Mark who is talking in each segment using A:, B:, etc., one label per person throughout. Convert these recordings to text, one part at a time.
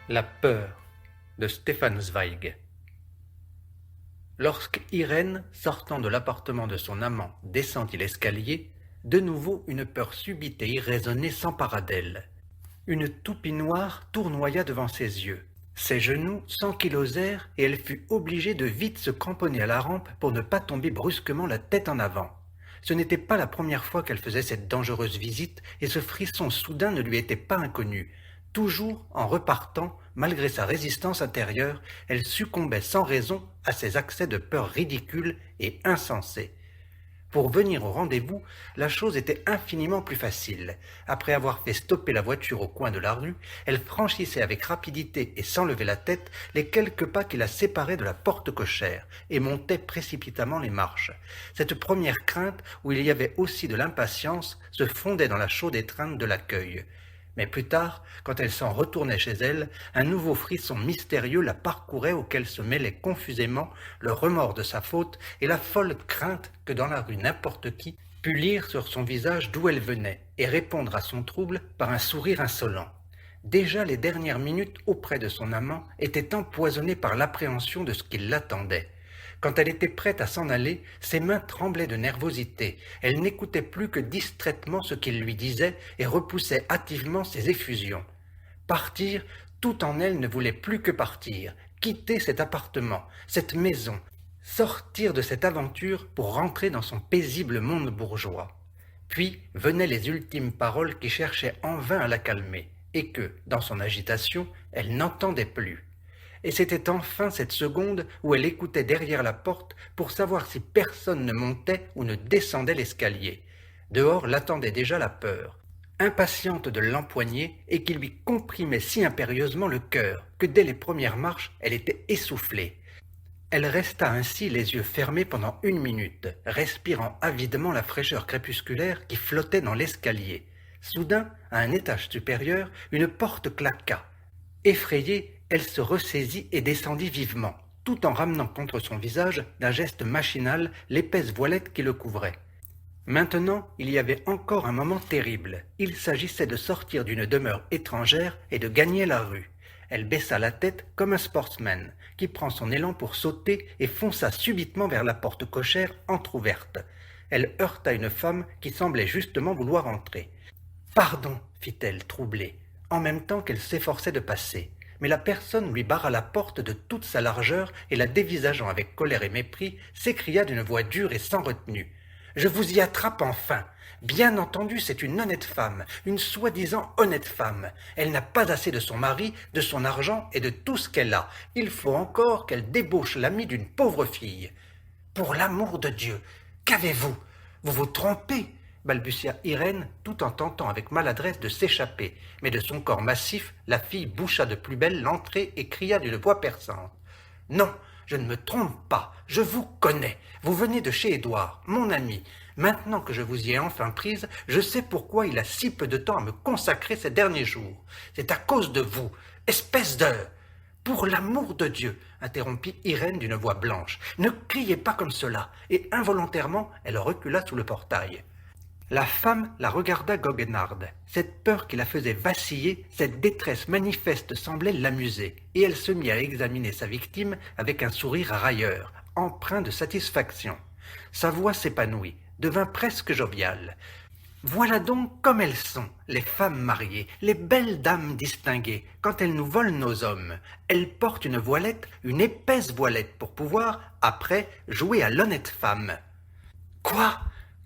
A: La peur de Stefan Zweig. Lorsque Irène, sortant de l'appartement de son amant, descendit l'escalier, de nouveau une peur subite et irraisonnée s'empara d'elle. Une toupie noire tournoya devant ses yeux. Ses genoux s'ankylosèrent et elle fut obligée de vite se cramponner à la rampe pour ne pas tomber brusquement la tête en avant. Ce n'était pas la première fois qu'elle faisait cette dangereuse visite et ce frisson soudain ne lui était pas inconnu. Toujours en repartant, malgré sa résistance intérieure, elle succombait sans raison à ces accès de peur ridicules et insensés. Pour venir au rendez-vous, la chose était infiniment plus facile. Après avoir fait stopper la voiture au coin de la rue, elle franchissait avec rapidité et sans lever la tête les quelques pas qui la séparaient de la porte cochère et montait précipitamment les marches. Cette première crainte, où il y avait aussi de l'impatience, se fondait dans la chaude étreinte de l'accueil. Mais plus tard, quand elle s'en retournait chez elle, un nouveau frisson mystérieux la parcourait auquel se mêlaient confusément le remords de sa faute et la folle crainte que dans la rue n'importe qui pût lire sur son visage d'où elle venait et répondre à son trouble par un sourire insolent. Déjà les dernières minutes auprès de son amant étaient empoisonnées par l'appréhension de ce qui l'attendait. Quand elle était prête à s'en aller, ses mains tremblaient de nervosité. Elle n'écoutait plus que distraitement ce qu'il lui disait et repoussait hâtivement ses effusions. Partir, tout en elle ne voulait plus que partir, quitter cet appartement, cette maison, sortir de cette aventure pour rentrer dans son paisible monde bourgeois. Puis venaient les ultimes paroles qui cherchaient en vain à la calmer, et que, dans son agitation, elle n'entendait plus. Et c'était enfin cette seconde où elle écoutait derrière la porte pour savoir si personne ne montait ou ne descendait l'escalier. Dehors l'attendait déjà la peur, impatiente de l'empoigner et qui lui comprimait si impérieusement le cœur que dès les premières marches elle était essoufflée. Elle resta ainsi les yeux fermés pendant 1 minute, respirant avidement la fraîcheur crépusculaire qui flottait dans l'escalier. Soudain, à un étage supérieur, une porte claqua. Effrayée, elle se ressaisit et descendit vivement, tout en ramenant contre son visage, d'un geste machinal, l'épaisse voilette qui le couvrait. Maintenant, il y avait encore un moment terrible. Il s'agissait de sortir d'une demeure étrangère et de gagner la rue. Elle baissa la tête comme un sportsman, qui prend son élan pour sauter et fonça subitement vers la porte cochère entr'ouverte. Elle heurta une femme qui semblait justement vouloir entrer. « Pardon, fit-elle, troublée, en même temps qu'elle s'efforçait de passer. Mais la personne lui barra la porte de toute sa largeur et la dévisageant avec colère et mépris, s'écria d'une voix dure et sans retenue. « Je vous y attrape enfin. Bien entendu, c'est une honnête femme, une soi-disant honnête femme. Elle n'a pas assez de son mari, de son argent et de tout ce qu'elle a. Il faut encore qu'elle débauche l'ami d'une pauvre fille. Pour l'amour de Dieu, qu'avez-vous? Vous vous trompez, balbutia Irène, tout en tentant avec maladresse de s'échapper. Mais de son corps massif, la fille boucha de plus belle l'entrée et cria d'une voix perçante. « Non, je ne me trompe pas, je vous connais. Vous venez de chez Édouard, mon ami. Maintenant que je vous y ai enfin prise, je sais pourquoi il a si peu de temps à me consacrer ces derniers jours. C'est à cause de vous, espèce de... » « Pour l'amour de Dieu !» interrompit Irène d'une voix blanche. « Ne criez pas comme cela !» Et involontairement, elle recula sous le portail. La femme la regarda goguenarde. Cette peur qui la faisait vaciller, cette détresse manifeste semblait l'amuser, et elle se mit à examiner sa victime avec un sourire railleur, empreint de satisfaction. Sa voix s'épanouit, devint presque joviale. Voilà donc comme elles sont, les femmes mariées, les belles dames distinguées, quand elles nous volent nos hommes. Elles portent une voilette, une épaisse voilette, pour pouvoir, après, jouer à l'honnête femme. « Quoi?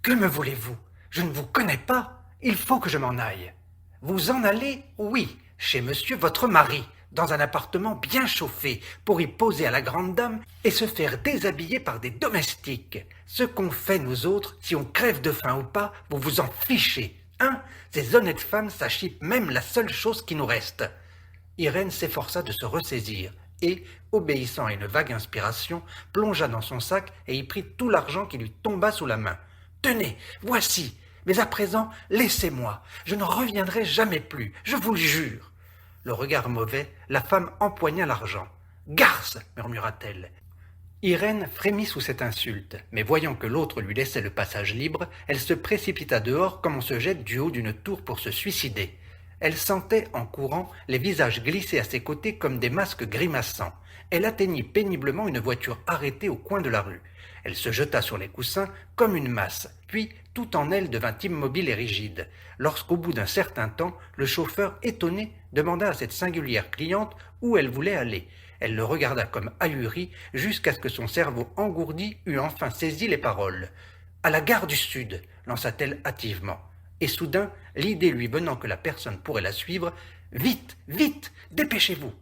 A: Que me voulez-vous? Je ne vous connais pas. Il faut que je m'en aille. » « Vous en allez? Oui, chez monsieur votre mari, dans un appartement bien chauffé, pour y poser à la grande dame et se faire déshabiller par des domestiques. Ce qu'on fait, nous autres, si on crève de faim ou pas, vous vous en fichez. Hein? Ces honnêtes femmes s'achippent même la seule chose qui nous reste. » Irène s'efforça de se ressaisir et, obéissant à une vague inspiration, plongea dans son sac et y prit tout l'argent qui lui tomba sous la main. « Tenez, voici. Mais à présent, laissez-moi. Je ne reviendrai jamais plus, je vous le jure. » Le regard mauvais, la femme empoigna l'argent. « Garce !» murmura-t-elle. Irène frémit sous cette insulte, mais voyant que l'autre lui laissait le passage libre, elle se précipita dehors comme on se jette du haut d'une tour pour se suicider. Elle sentait, en courant, les visages glisser à ses côtés comme des masques grimaçants. Elle atteignit péniblement une voiture arrêtée au coin de la rue. Elle se jeta sur les coussins comme une masse, puis tout en elle devint immobile et rigide, lorsqu'au bout d'un certain temps, le chauffeur, étonné, demanda à cette singulière cliente où elle voulait aller. Elle le regarda comme ahurie, jusqu'à ce que son cerveau engourdi eût enfin saisi les paroles. « À la gare du Sud !» lança-t-elle hâtivement. Et soudain, l'idée lui venant que la personne pourrait la suivre, « Vite, vite, dépêchez-vous !»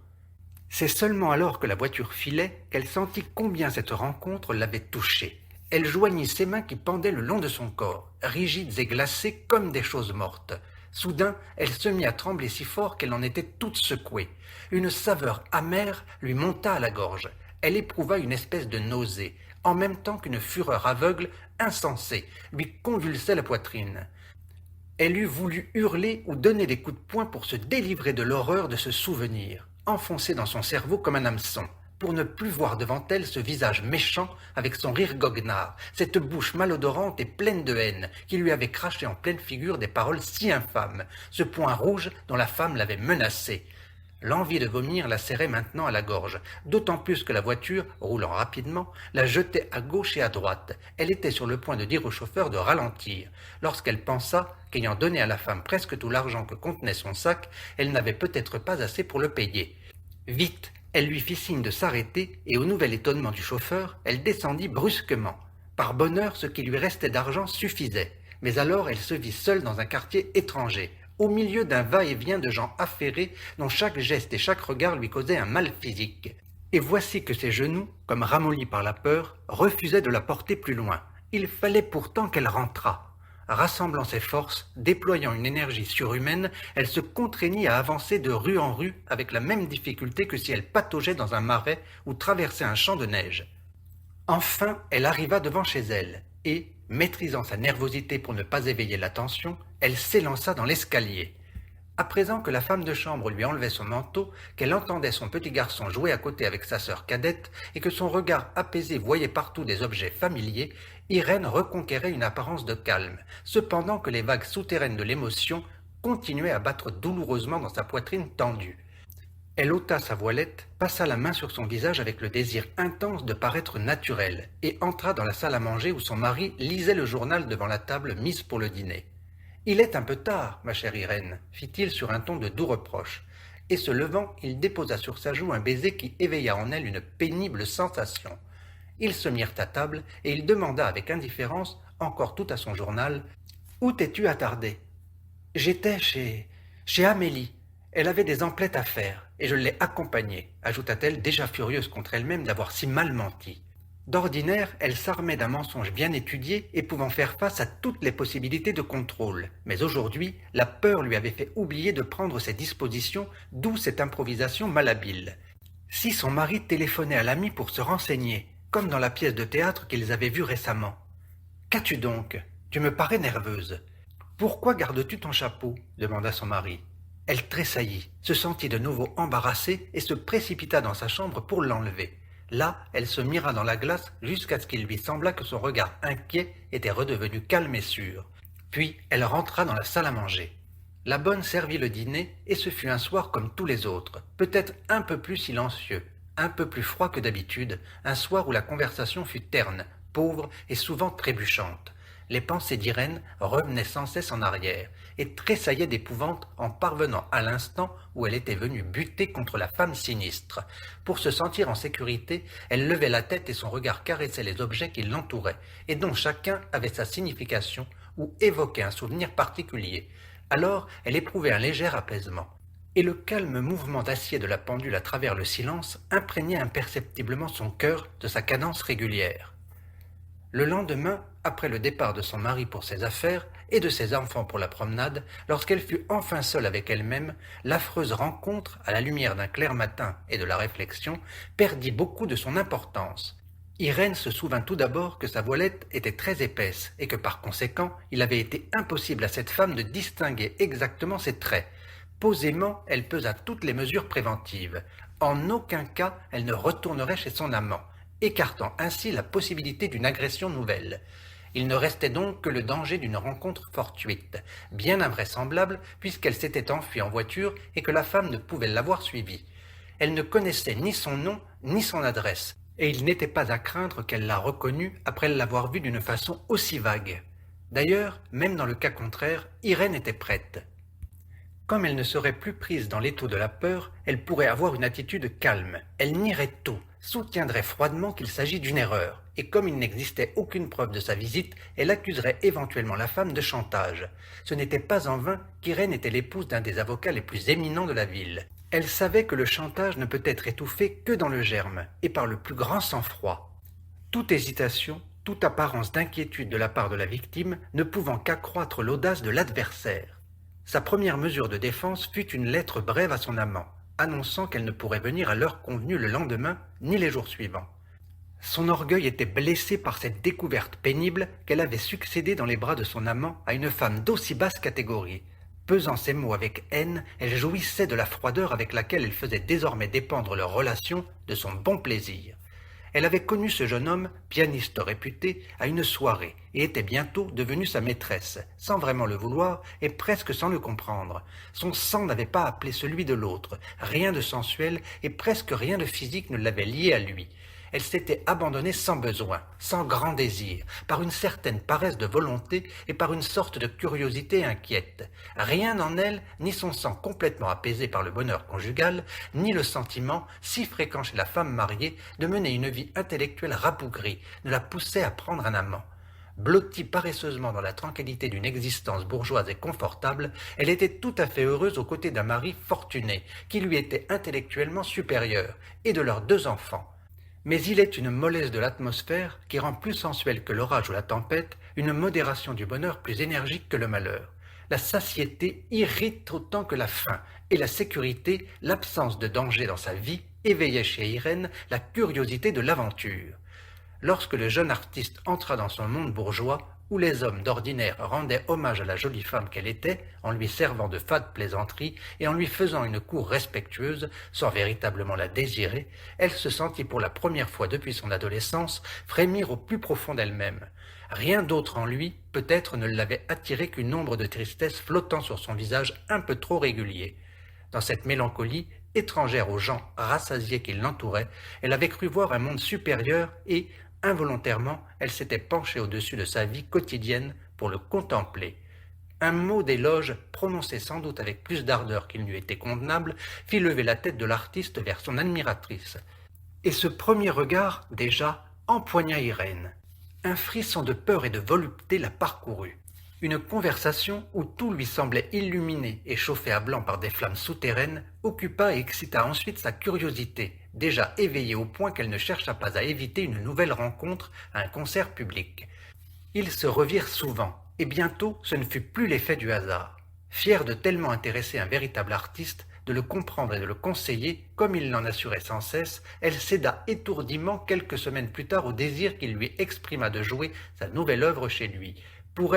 A: C'est seulement alors que la voiture filait qu'elle sentit combien cette rencontre l'avait touchée. Elle joignit ses mains qui pendaient le long de son corps, rigides et glacées comme des choses mortes. Soudain, elle se mit à trembler si fort qu'elle en était toute secouée. Une saveur amère lui monta à la gorge. Elle éprouva une espèce de nausée, en même temps qu'une fureur aveugle, insensée, lui convulsait la poitrine. Elle eût voulu hurler ou donner des coups de poing pour se délivrer de l'horreur de ce souvenir, enfoncé dans son cerveau comme un hameçon, pour ne plus voir devant elle ce visage méchant avec son rire goguenard, cette bouche malodorante et pleine de haine qui lui avait craché en pleine figure des paroles si infâmes, ce poing rouge dont la femme l'avait menacée. L'envie de vomir la serrait maintenant à la gorge, d'autant plus que la voiture, roulant rapidement, la jetait à gauche et à droite. Elle était sur le point de dire au chauffeur de ralentir, lorsqu'elle pensa qu'ayant donné à la femme presque tout l'argent que contenait son sac, elle n'avait peut-être pas assez pour le payer. Vite, elle lui fit signe de s'arrêter, et au nouvel étonnement du chauffeur, elle descendit brusquement. Par bonheur, ce qui lui restait d'argent suffisait, mais alors elle se vit seule dans un quartier étranger, au milieu d'un va-et-vient de gens affairés dont chaque geste et chaque regard lui causaient un mal physique. Et voici que ses genoux, comme ramollis par la peur, refusaient de la porter plus loin. Il fallait pourtant qu'elle rentrât. Rassemblant ses forces, déployant une énergie surhumaine, elle se contraignit à avancer de rue en rue avec la même difficulté que si elle pataugeait dans un marais ou traversait un champ de neige. Enfin, elle arriva devant chez elle, et, maîtrisant sa nervosité pour ne pas éveiller l'attention, elle s'élança dans l'escalier. À présent que la femme de chambre lui enlevait son manteau, qu'elle entendait son petit garçon jouer à côté avec sa sœur cadette, et que son regard apaisé voyait partout des objets familiers, Irène reconquérait une apparence de calme, cependant que les vagues souterraines de l'émotion continuaient à battre douloureusement dans sa poitrine tendue. Elle ôta sa voilette, passa la main sur son visage avec le désir intense de paraître naturelle, et entra dans la salle à manger où son mari lisait le journal devant la table mise pour le dîner. « Il est un peu tard, ma chère Irène, fit-il sur un ton de doux reproche, et se levant, il déposa sur sa joue un baiser qui éveilla en elle une pénible sensation. Ils se mirent à table, et il demanda avec indifférence, encore tout à son journal, « Où t'es-tu attardé ?»« J'étais chez Amélie. Elle avait des emplettes à faire, et je l'ai accompagnée, ajouta-t-elle, déjà furieuse contre elle-même d'avoir si mal menti. D'ordinaire, elle s'armait d'un mensonge bien étudié et pouvant faire face à toutes les possibilités de contrôle. Mais aujourd'hui, la peur lui avait fait oublier de prendre ses dispositions, d'où cette improvisation malhabile. Si son mari téléphonait à l'ami pour se renseigner, comme dans la pièce de théâtre qu'ils avaient vue récemment. « Qu'as-tu donc ? Tu me parais nerveuse. »« Pourquoi gardes-tu ton chapeau ?» demanda son mari. Elle tressaillit, se sentit de nouveau embarrassée et se précipita dans sa chambre pour l'enlever. Là, elle se mira dans la glace jusqu'à ce qu'il lui sembla que son regard inquiet était redevenu calme et sûr. Puis, elle rentra dans la salle à manger. La bonne servit le dîner et ce fut un soir comme tous les autres, peut-être un peu plus silencieux, un peu plus froid que d'habitude, un soir où la conversation fut terne, pauvre et souvent trébuchante. Les pensées d'Irène revenaient sans cesse en arrière et tressaillaient d'épouvante en parvenant à l'instant où elle était venue buter contre la femme sinistre. Pour se sentir en sécurité, elle levait la tête et son regard caressait les objets qui l'entouraient et dont chacun avait sa signification ou évoquait un souvenir particulier. Alors, elle éprouvait un léger apaisement. Et le calme mouvement d'acier de la pendule à travers le silence imprégnait imperceptiblement son cœur de sa cadence régulière. Le lendemain, après le départ de son mari pour ses affaires et de ses enfants pour la promenade, lorsqu'elle fut enfin seule avec elle-même, l'affreuse rencontre, à la lumière d'un clair matin et de la réflexion, perdit beaucoup de son importance. Irène se souvint tout d'abord que sa voilette était très épaisse et que par conséquent, il avait été impossible à cette femme de distinguer exactement ses traits. Posément, elle pesa toutes les mesures préventives. En aucun cas, elle ne retournerait chez son amant, écartant ainsi la possibilité d'une agression nouvelle. Il ne restait donc que le danger d'une rencontre fortuite, bien invraisemblable puisqu'elle s'était enfuie en voiture et que la femme ne pouvait l'avoir suivie. Elle ne connaissait ni son nom ni son adresse, et il n'était pas à craindre qu'elle la reconnût après l'avoir vue d'une façon aussi vague. D'ailleurs, même dans le cas contraire, Irène était prête. Comme elle ne serait plus prise dans l'étau de la peur, elle pourrait avoir une attitude calme. Elle nierait tout, soutiendrait froidement qu'il s'agit d'une erreur, et comme il n'existait aucune preuve de sa visite, elle accuserait éventuellement la femme de chantage. Ce n'était pas en vain qu'Irène était l'épouse d'un des avocats les plus éminents de la ville. Elle savait que le chantage ne peut être étouffé que dans le germe, et par le plus grand sang-froid. Toute hésitation, toute apparence d'inquiétude de la part de la victime ne pouvant qu'accroître l'audace de l'adversaire. Sa première mesure de défense fut une lettre brève à son amant, annonçant qu'elle ne pourrait venir à l'heure convenue le lendemain ni les jours suivants. Son orgueil était blessé par cette découverte pénible qu'elle avait succédé dans les bras de son amant à une femme d'aussi basse catégorie. Pesant ses mots avec haine, elle jouissait de la froideur avec laquelle elle faisait désormais dépendre leur relation de son bon plaisir. Elle avait connu ce jeune homme, pianiste réputé, à une soirée et était bientôt devenue sa maîtresse, sans vraiment le vouloir et presque sans le comprendre. Son sang n'avait pas appelé celui de l'autre, rien de sensuel et presque rien de physique ne l'avait lié à lui. Elle s'était abandonnée sans besoin, sans grand désir, par une certaine paresse de volonté et par une sorte de curiosité inquiète. Rien en elle, ni son sang complètement apaisé par le bonheur conjugal, ni le sentiment, si fréquent chez la femme mariée, de mener une vie intellectuelle rabougrie, ne la poussait à prendre un amant. Blottie paresseusement dans la tranquillité d'une existence bourgeoise et confortable, elle était tout à fait heureuse aux côtés d'un mari fortuné, qui lui était intellectuellement supérieur, et de leurs 2 enfants. Mais il est une mollesse de l'atmosphère qui rend plus sensuelle que l'orage ou la tempête une modération du bonheur plus énergique que le malheur. La satiété irrite autant que la faim, et la sécurité, l'absence de danger dans sa vie, éveillait chez Irène la curiosité de l'aventure. Lorsque le jeune artiste entra dans son monde bourgeois, où les hommes d'ordinaire rendaient hommage à la jolie femme qu'elle était, en lui servant de fades plaisanteries et en lui faisant une cour respectueuse, sans véritablement la désirer, elle se sentit pour la première fois depuis son adolescence frémir au plus profond d'elle-même. Rien d'autre en lui, peut-être, ne l'avait attiré qu'une ombre de tristesse flottant sur son visage un peu trop régulier. Dans cette mélancolie, étrangère aux gens rassasiés qui l'entouraient, elle avait cru voir un monde supérieur et, involontairement, elle s'était penchée au-dessus de sa vie quotidienne pour le contempler. Un mot d'éloge, prononcé sans doute avec plus d'ardeur qu'il n'eût été convenable, fit lever la tête de l'artiste vers son admiratrice. Et ce premier regard, déjà, empoigna Irène. Un frisson de peur et de volupté la parcourut. Une conversation où tout lui semblait illuminé et chauffé à blanc par des flammes souterraines occupa et excita ensuite sa curiosité, déjà éveillée au point qu'elle ne chercha pas à éviter une nouvelle rencontre à un concert public. Ils se revirent souvent, et bientôt ce ne fut plus l'effet du hasard. Fière de tellement intéresser un véritable artiste, de le comprendre et de le conseiller, comme il l'en assurait sans cesse, elle céda étourdiment quelques semaines plus tard au désir qu'il lui exprima de jouer sa nouvelle œuvre chez lui. Pour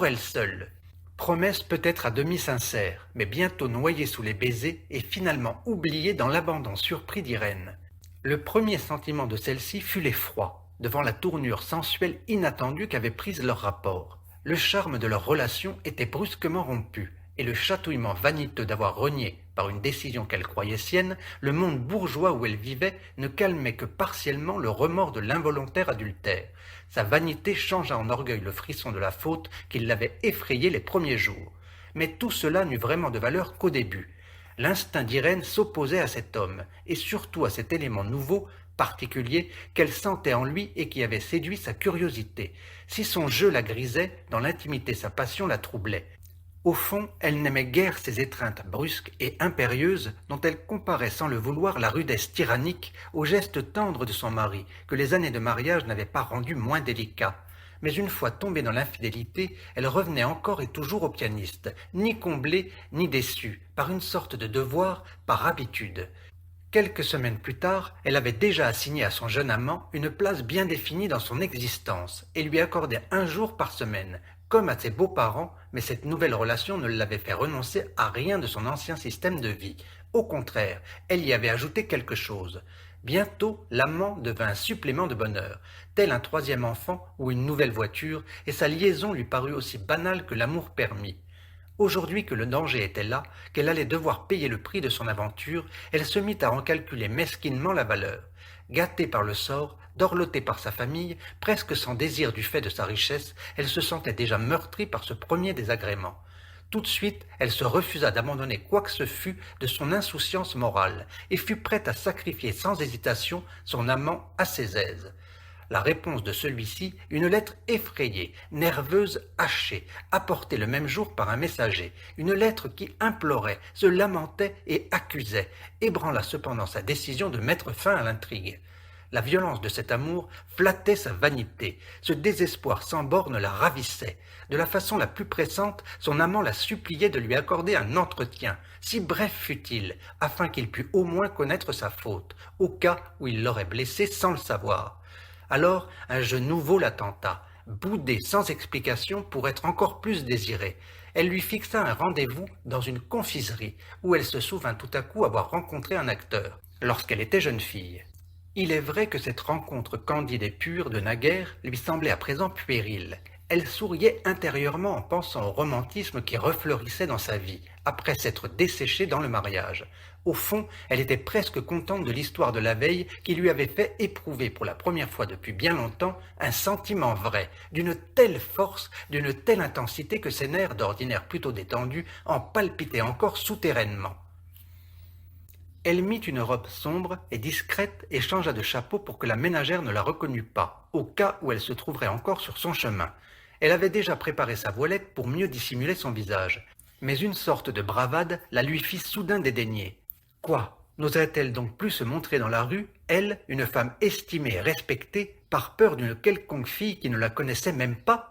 A: elle seule. Promesse peut-être à demi sincère, mais bientôt noyée sous les baisers et finalement oubliée dans l'abandon surpris d'Irène. Le premier sentiment de celle-ci fut l'effroi, devant la tournure sensuelle inattendue qu'avait prise leur rapport. Le charme de leur relation était brusquement rompu, et le chatouillement vaniteux d'avoir renié, par une décision qu'elle croyait sienne, le monde bourgeois où elle vivait ne calmait que partiellement le remords de l'involontaire adultère. Sa vanité changea en orgueil le frisson de la faute qui l'avait effrayée les premiers jours. Mais tout cela n'eut vraiment de valeur qu'au début. L'instinct d'Irène s'opposait à cet homme, et surtout à cet élément nouveau, particulier, qu'elle sentait en lui et qui avait séduit sa curiosité. Si son jeu la grisait, dans l'intimité sa passion la troublait. Au fond, elle n'aimait guère ces étreintes brusques et impérieuses dont elle comparait sans le vouloir la rudesse tyrannique aux gestes tendres de son mari, que les années de mariage n'avaient pas rendu moins délicats. Mais une fois tombée dans l'infidélité, elle revenait encore et toujours au pianiste, ni comblée ni déçue, par une sorte de devoir, par habitude. Quelques semaines plus tard, elle avait déjà assigné à son jeune amant une place bien définie dans son existence et lui accordait 1 jour par semaine, comme à ses beaux-parents, mais cette nouvelle relation ne l'avait fait renoncer à rien de son ancien système de vie. Au contraire, elle y avait ajouté quelque chose. Bientôt, l'amant devint un supplément de bonheur, tel un troisième enfant ou une nouvelle voiture, et sa liaison lui parut aussi banale que l'amour permis. Aujourd'hui que le danger était là, qu'elle allait devoir payer le prix de son aventure, elle se mit à en calculer mesquinement la valeur. Gâtée par le sort, dorlotée par sa famille, presque sans désir du fait de sa richesse, elle se sentait déjà meurtrie par ce premier désagrément. Tout de suite, elle se refusa d'abandonner quoi que ce fût de son insouciance morale, et fut prête à sacrifier sans hésitation son amant à ses aises. La réponse de celui-ci, une lettre effrayée, nerveuse, hachée, apportée le même jour par un messager, une lettre qui implorait, se lamentait et accusait, ébranla cependant sa décision de mettre fin à l'intrigue. La violence de cet amour flattait sa vanité, ce désespoir sans bornes la ravissait. De la façon la plus pressante, son amant la suppliait de lui accorder un entretien, si bref fût-il, afin qu'il pût au moins connaître sa faute, au cas où il l'aurait blessée sans le savoir. Alors un jeu nouveau la tenta, boudée sans explication pour être encore plus désirée. Elle lui fixa un rendez-vous dans une confiserie, où elle se souvint tout à coup avoir rencontré un acteur, lorsqu'elle était jeune fille. Il est vrai que cette rencontre candide et pure de naguère lui semblait à présent puérile. Elle souriait intérieurement en pensant au romantisme qui refleurissait dans sa vie, après s'être desséchée dans le mariage. Au fond, elle était presque contente de l'histoire de la veille qui lui avait fait éprouver pour la première fois depuis bien longtemps un sentiment vrai, d'une telle force, d'une telle intensité que ses nerfs d'ordinaire plutôt détendus en palpitaient encore souterrainement. Elle mit une robe sombre et discrète et changea de chapeau pour que la ménagère ne la reconnût pas, au cas où elle se trouverait encore sur son chemin. Elle avait déjà préparé sa voilette pour mieux dissimuler son visage, mais une sorte de bravade la lui fit soudain dédaigner. Quoi, n'oserait-elle donc plus se montrer dans la rue, elle, une femme estimée et respectée, par peur d'une quelconque fille qui ne la connaissait même pas?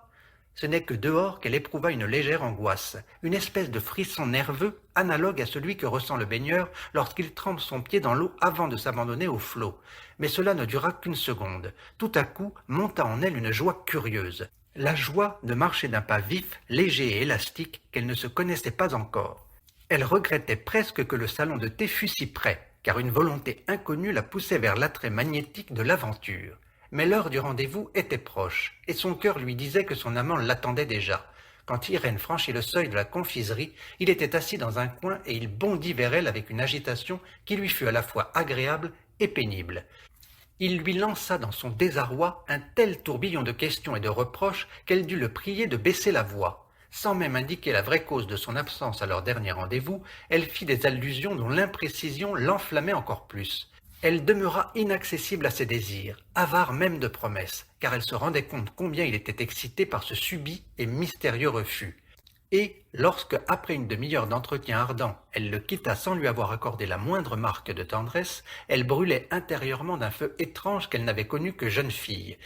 A: Ce n'est que dehors qu'elle éprouva une légère angoisse, une espèce de frisson nerveux analogue à celui que ressent le baigneur lorsqu'il trempe son pied dans l'eau avant de s'abandonner au flot. Mais cela ne dura qu'une seconde. Tout à coup monta en elle une joie curieuse, la joie de marcher d'un pas vif, léger et élastique qu'elle ne se connaissait pas encore. Elle regrettait presque que le salon de thé fût si près, car une volonté inconnue la poussait vers l'attrait magnétique de l'aventure. Mais l'heure du rendez-vous était proche, et son cœur lui disait que son amant l'attendait déjà. Quand Irène franchit le seuil de la confiserie, il était assis dans un coin et il bondit vers elle avec une agitation qui lui fut à la fois agréable et pénible. Il lui lança dans son désarroi un tel tourbillon de questions et de reproches qu'elle dut le prier de baisser la voix. Sans même indiquer la vraie cause de son absence à leur dernier rendez-vous, elle fit des allusions dont l'imprécision l'enflammait encore plus. Elle demeura inaccessible à ses désirs, avare même de promesses, car elle se rendait compte combien il était excité par ce subit et mystérieux refus. Et, lorsque, après une demi-heure d'entretien ardent, elle le quitta sans lui avoir accordé la moindre marque de tendresse, elle brûlait intérieurement d'un feu étrange qu'elle n'avait connu que jeune fille.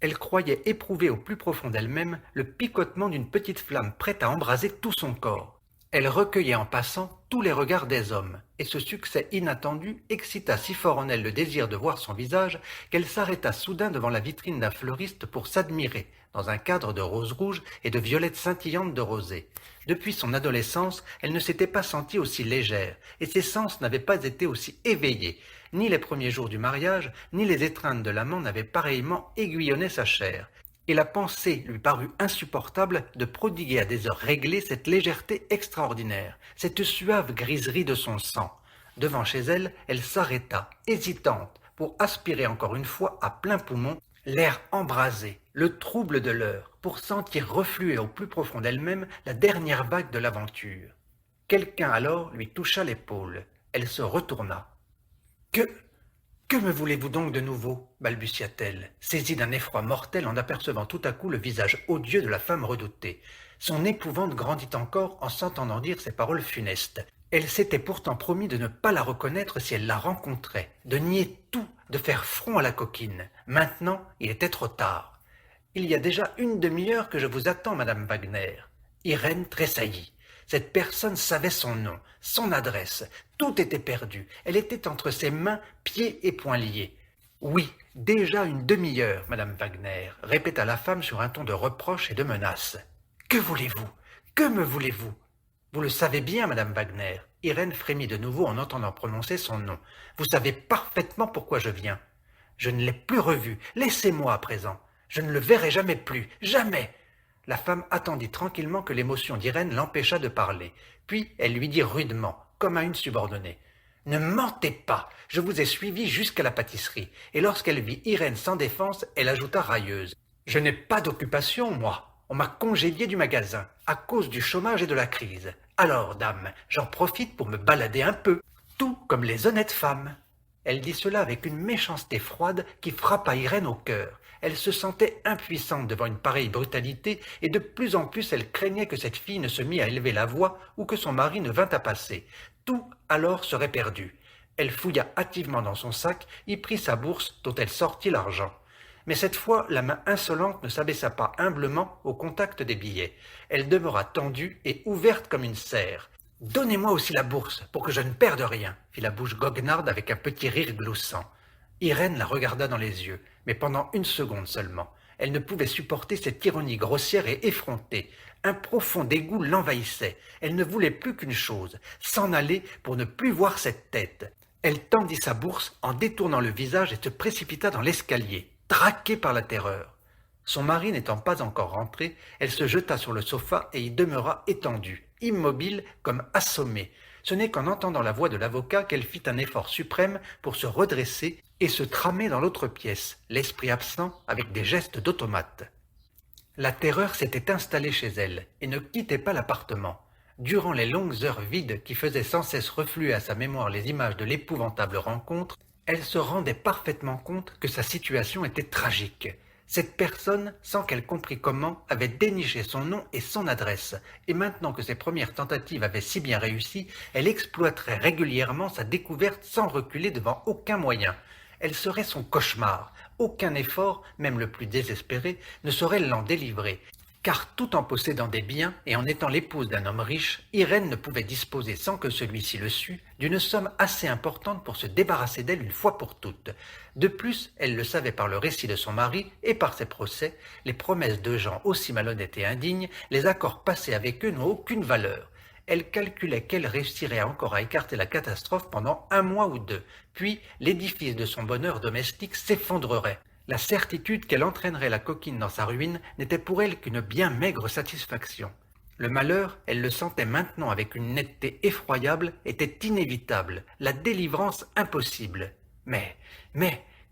A: Elle croyait éprouver au plus profond d'elle-même le picotement d'une petite flamme prête à embraser tout son corps. Elle recueillait en passant tous les regards des hommes, et ce succès inattendu excita si fort en elle le désir de voir son visage qu'elle s'arrêta soudain devant la vitrine d'un fleuriste pour s'admirer, dans un cadre de roses rouges et de violettes scintillantes de rosée. Depuis son adolescence, elle ne s'était pas sentie aussi légère, et ses sens n'avaient pas été aussi éveillés. Ni les premiers jours du mariage, ni les étreintes de l'amant n'avaient pareillement aiguillonné sa chair. Et la pensée lui parut insupportable de prodiguer à des heures réglées cette légèreté extraordinaire, cette suave griserie de son sang. Devant chez elle, elle s'arrêta, hésitante, pour aspirer encore une fois à plein poumon l'air embrasé, le trouble de l'heure, pour sentir refluer au plus profond d'elle-même la dernière vague de l'aventure. Quelqu'un alors lui toucha l'épaule. Elle se retourna. Que me voulez-vous donc de nouveau » balbutia-t-elle, saisie d'un effroi mortel en apercevant tout à coup le visage odieux de la femme redoutée. Son épouvante grandit encore en s'entendant dire ces paroles funestes. Elle s'était pourtant promis de ne pas la reconnaître si elle la rencontrait, de nier tout, de faire front à la coquine. Maintenant, il était trop tard. « Il y a déjà une demi-heure que je vous attends, Madame Wagner. » Irène tressaillit. Cette personne savait son nom, son adresse. Tout était perdu. Elle était entre ses mains, pieds et poings liés. « Oui, déjà une demi-heure, Madame Wagner, » répéta la femme sur un ton de reproche et de menace. « Que voulez-vous? Que me voulez-vous » Vous le savez bien, madame Wagner. Irène frémit de nouveau en entendant prononcer son nom. Vous savez parfaitement pourquoi je viens. Je ne l'ai plus revu. Laissez-moi à présent. Je ne le verrai jamais plus. Jamais. La femme attendit tranquillement que l'émotion d'Irène l'empêchât de parler. Puis elle lui dit rudement, comme à une subordonnée. Ne mentez pas. Je vous ai suivi jusqu'à la pâtisserie. Et lorsqu'elle vit Irène sans défense, elle ajouta railleuse. Je n'ai pas d'occupation, moi. On m'a congédié du magasin, à cause du chômage et de la crise. Alors, dame, j'en profite pour me balader un peu, tout comme les honnêtes femmes. Elle dit cela avec une méchanceté froide qui frappa Irène au cœur. Elle se sentait impuissante devant une pareille brutalité, et de plus en plus elle craignait que cette fille ne se mît à élever la voix ou que son mari ne vînt à passer. Tout alors serait perdu. Elle fouilla hâtivement dans son sac, y prit sa bourse dont elle sortit l'argent. Mais cette fois, la main insolente ne s'abaissa pas humblement au contact des billets. Elle demeura tendue et ouverte comme une serre. « Donnez-moi aussi la bourse, pour que je ne perde rien !» fit la bouche goguenarde avec un petit rire gloussant. Irène la regarda dans les yeux, mais pendant une seconde seulement. Elle ne pouvait supporter cette ironie grossière et effrontée. Un profond dégoût l'envahissait. Elle ne voulait plus qu'une chose, s'en aller pour ne plus voir cette tête. Elle tendit sa bourse en détournant le visage et se précipita dans l'escalier, traquée par la terreur. Son mari n'étant pas encore rentré, elle se jeta sur le sofa et y demeura étendue, immobile comme assommée. Ce n'est qu'en entendant la voix de l'avocat qu'elle fit un effort suprême pour se redresser et se tramer dans l'autre pièce, l'esprit absent avec des gestes d'automate. La terreur s'était installée chez elle et ne quittait pas l'appartement. Durant les longues heures vides qui faisaient sans cesse refluer à sa mémoire les images de l'épouvantable rencontre, elle se rendait parfaitement compte que sa situation était tragique. Cette personne, sans qu'elle comprît comment, avait déniché son nom et son adresse, et maintenant que ses premières tentatives avaient si bien réussi, elle exploiterait régulièrement sa découverte sans reculer devant aucun moyen. Elle serait son cauchemar. Aucun effort, même le plus désespéré, ne saurait l'en délivrer. Car tout en possédant des biens et en étant l'épouse d'un homme riche, Irène ne pouvait disposer, sans que celui-ci le sût, d'une somme assez importante pour se débarrasser d'elle une fois pour toutes. De plus, elle le savait par le récit de son mari et par ses procès, les promesses de gens aussi malhonnêtes et indignes, les accords passés avec eux n'ont aucune valeur. Elle calculait qu'elle réussirait encore à écarter la catastrophe pendant 1 mois ou 2, puis l'édifice de son bonheur domestique s'effondrerait. La certitude qu'elle entraînerait la coquine dans sa ruine n'était pour elle qu'une bien maigre satisfaction. Le malheur, elle le sentait maintenant avec une netteté effroyable, était inévitable, la délivrance impossible. Mais,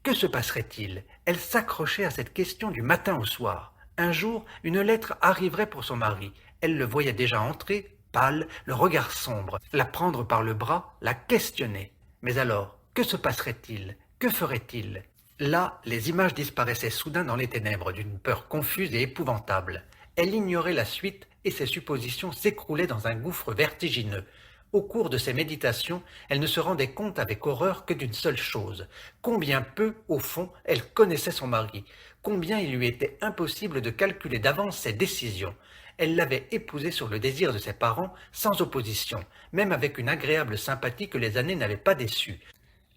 A: que se passerait-il? Elle s'accrochait à cette question du matin au soir. Un jour, une lettre arriverait pour son mari. Elle le voyait déjà entrer, pâle, le regard sombre, la prendre par le bras, la questionner. Mais alors, que se passerait-il? Que ferait-il? Là, les images disparaissaient soudain dans les ténèbres d'une peur confuse et épouvantable. Elle ignorait la suite et ses suppositions s'écroulaient dans un gouffre vertigineux. Au cours de ses méditations, elle ne se rendait compte avec horreur que d'une seule chose. Combien peu, au fond, elle connaissait son mari. Combien il lui était impossible de calculer d'avance ses décisions. Elle l'avait épousé sur le désir de ses parents, sans opposition, même avec une agréable sympathie que les années n'avaient pas déçue.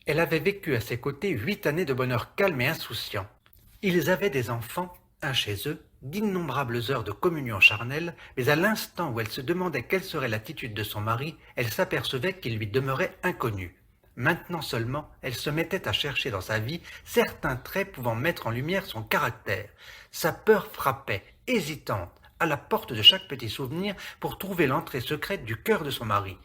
A: Elle avait vécu à ses côtés 8 années de bonheur calme et insouciant. Ils avaient des enfants, un chez eux, d'innombrables heures de communion charnelle, mais à l'instant où elle se demandait quelle serait l'attitude de son mari, elle s'apercevait qu'il lui demeurait inconnu. Maintenant seulement, elle se mettait à chercher dans sa vie certains traits pouvant mettre en lumière son caractère. Sa peur frappait, hésitante, à la porte de chaque petit souvenir pour trouver l'entrée secrète du cœur de son mari.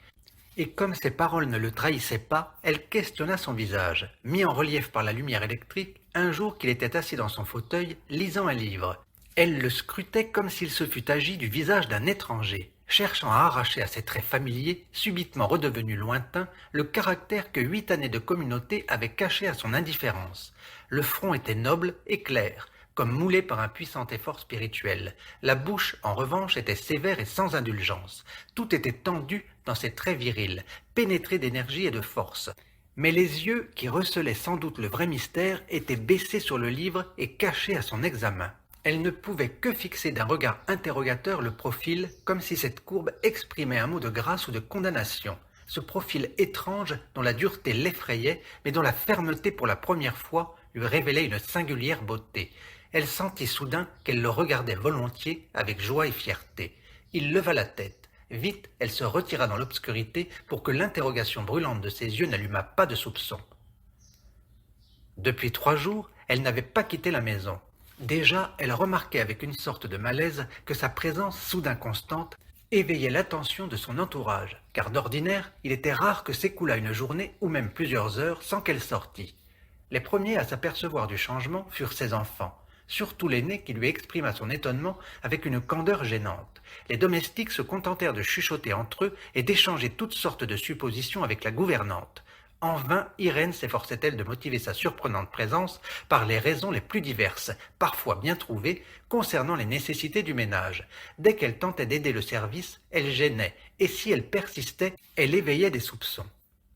A: Et comme ses paroles ne le trahissaient pas, elle questionna son visage, mis en relief par la lumière électrique, un jour qu'il était assis dans son fauteuil, lisant un livre. Elle le scrutait comme s'il se fût agi du visage d'un étranger, cherchant à arracher à ses traits familiers, subitement redevenus lointains, le caractère que 8 années de communauté avaient caché à son indifférence. Le front était noble et clair, comme moulé par un puissant effort spirituel. La bouche, en revanche, était sévère et sans indulgence. Tout était tendu dans ses traits virils, pénétrés d'énergie et de force. Mais les yeux, qui recelaient sans doute le vrai mystère, étaient baissés sur le livre et cachés à son examen. Elle ne pouvait que fixer d'un regard interrogateur le profil, comme si cette courbe exprimait un mot de grâce ou de condamnation. Ce profil étrange dont la dureté l'effrayait, mais dont la fermeté pour la première fois lui révélait une singulière beauté. Elle sentit soudain qu'elle le regardait volontiers, avec joie et fierté. Il leva la tête. Vite, elle se retira dans l'obscurité pour que l'interrogation brûlante de ses yeux n'allumât pas de soupçons. Depuis 3 jours, elle n'avait pas quitté la maison. Déjà, elle remarquait avec une sorte de malaise que sa présence soudain constante éveillait l'attention de son entourage, car d'ordinaire, il était rare que s'écoulât une journée ou même plusieurs heures sans qu'elle sortît. Les premiers à s'apercevoir du changement furent ses enfants, surtout l'aîné qui lui exprima son étonnement avec une candeur gênante. Les domestiques se contentèrent de chuchoter entre eux et d'échanger toutes sortes de suppositions avec la gouvernante. En vain, Irène s'efforçait-elle de motiver sa surprenante présence par les raisons les plus diverses, parfois bien trouvées, concernant les nécessités du ménage. Dès qu'elle tentait d'aider le service, elle gênait, et si elle persistait, elle éveillait des soupçons.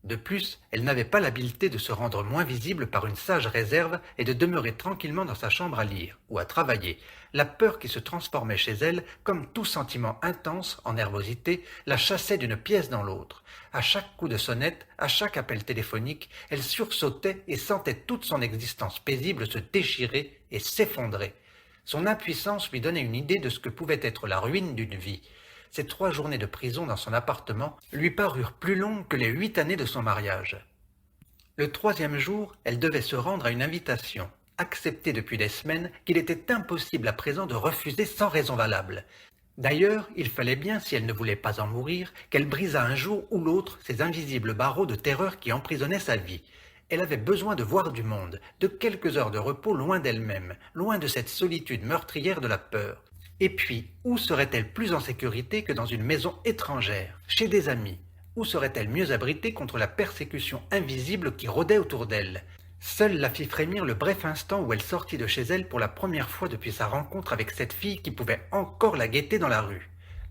A: De plus, elle n'avait pas l'habileté de se rendre moins visible par une sage réserve et de demeurer tranquillement dans sa chambre à lire ou à travailler. La peur qui se transformait chez elle, comme tout sentiment intense en nervosité, la chassait d'une pièce dans l'autre. À chaque coup de sonnette, à chaque appel téléphonique, elle sursautait et sentait toute son existence paisible se déchirer et s'effondrer. Son impuissance lui donnait une idée de ce que pouvait être la ruine d'une vie. Ces 3 journées de prison dans son appartement lui parurent plus longues que les 8 années de son mariage. Le 3e jour, elle devait se rendre à une invitation, acceptée depuis des semaines, qu'il était impossible à présent de refuser sans raison valable. D'ailleurs, il fallait bien, si elle ne voulait pas en mourir, qu'elle brisât un jour ou l'autre ces invisibles barreaux de terreur qui emprisonnaient sa vie. Elle avait besoin de voir du monde, de quelques heures de repos loin d'elle-même, loin de cette solitude meurtrière de la peur. Et puis, où serait-elle plus en sécurité que dans une maison étrangère, chez des amis? Où serait-elle mieux abritée contre la persécution invisible qui rôdait autour d'elle? Seule la fit frémir le bref instant où elle sortit de chez elle pour la première fois depuis sa rencontre avec cette fille qui pouvait encore la guetter dans la rue.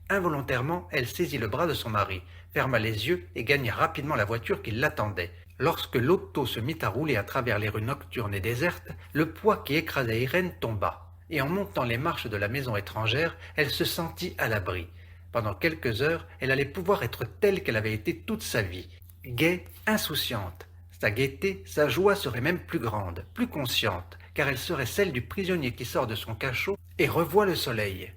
A: Involontairement, elle saisit le bras de son mari, ferma les yeux et gagna rapidement la voiture qui l'attendait. Lorsque l'auto se mit à rouler à travers les rues nocturnes et désertes, le poids qui écrasait Irène tomba. Et en montant les marches de la maison étrangère, elle se sentit à l'abri. Pendant quelques heures, elle allait pouvoir être telle qu'elle avait été toute sa vie, gaie, insouciante. Sa gaieté, sa joie seraient même plus grandes, plus conscientes, car elle serait celle du prisonnier qui sort de son cachot et revoit le soleil.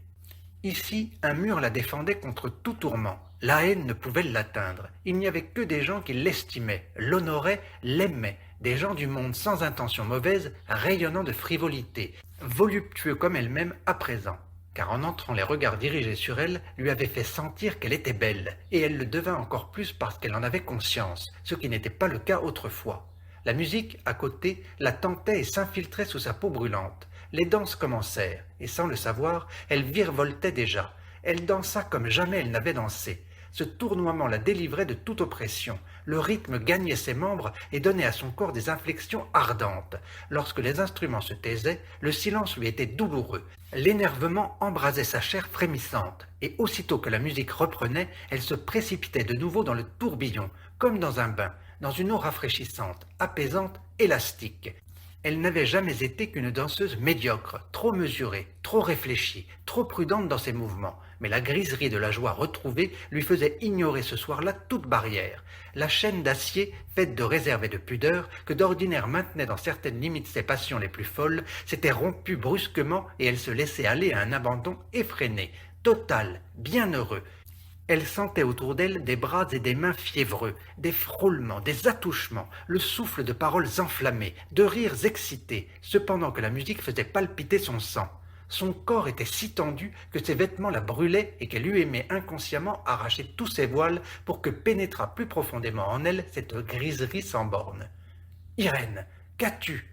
A: Ici, un mur la défendait contre tout tourment. La haine ne pouvait l'atteindre. Il n'y avait que des gens qui l'estimaient, l'honoraient, l'aimaient, des gens du monde sans intention mauvaise, rayonnant de frivolité, voluptueux comme elle-même à présent, car en entrant les regards dirigés sur elle lui avaient fait sentir qu'elle était belle, et elle le devint encore plus parce qu'elle en avait conscience, ce qui n'était pas le cas autrefois. La musique, à côté, la tentait et s'infiltrait sous sa peau brûlante. Les danses commencèrent, et sans le savoir, elle virevoltait déjà. Elle dansa comme jamais elle n'avait dansé. Ce tournoiement la délivrait de toute oppression. Le rythme gagnait ses membres et donnait à son corps des inflexions ardentes. Lorsque les instruments se taisaient, le silence lui était douloureux. L'énervement embrasait sa chair frémissante, et aussitôt que la musique reprenait, elle se précipitait de nouveau dans le tourbillon, comme dans un bain, dans une eau rafraîchissante, apaisante, élastique. Elle n'avait jamais été qu'une danseuse médiocre, trop mesurée, trop réfléchie, trop prudente dans ses mouvements, mais la griserie de la joie retrouvée lui faisait ignorer ce soir-là toute barrière. La chaîne d'acier, faite de réserve et de pudeur, que d'ordinaire maintenait dans certaines limites ses passions les plus folles, s'était rompue brusquement et elle se laissait aller à un abandon effréné, total, bienheureux. Elle sentait autour d'elle des bras et des mains fiévreux, des frôlements, des attouchements, le souffle de paroles enflammées, de rires excités, cependant que la musique faisait palpiter son sang. Son corps était si tendu que ses vêtements la brûlaient et qu'elle eût aimé inconsciemment arracher tous ses voiles pour que pénétrât plus profondément en elle cette griserie sans bornes. « Irène, qu'as-tu »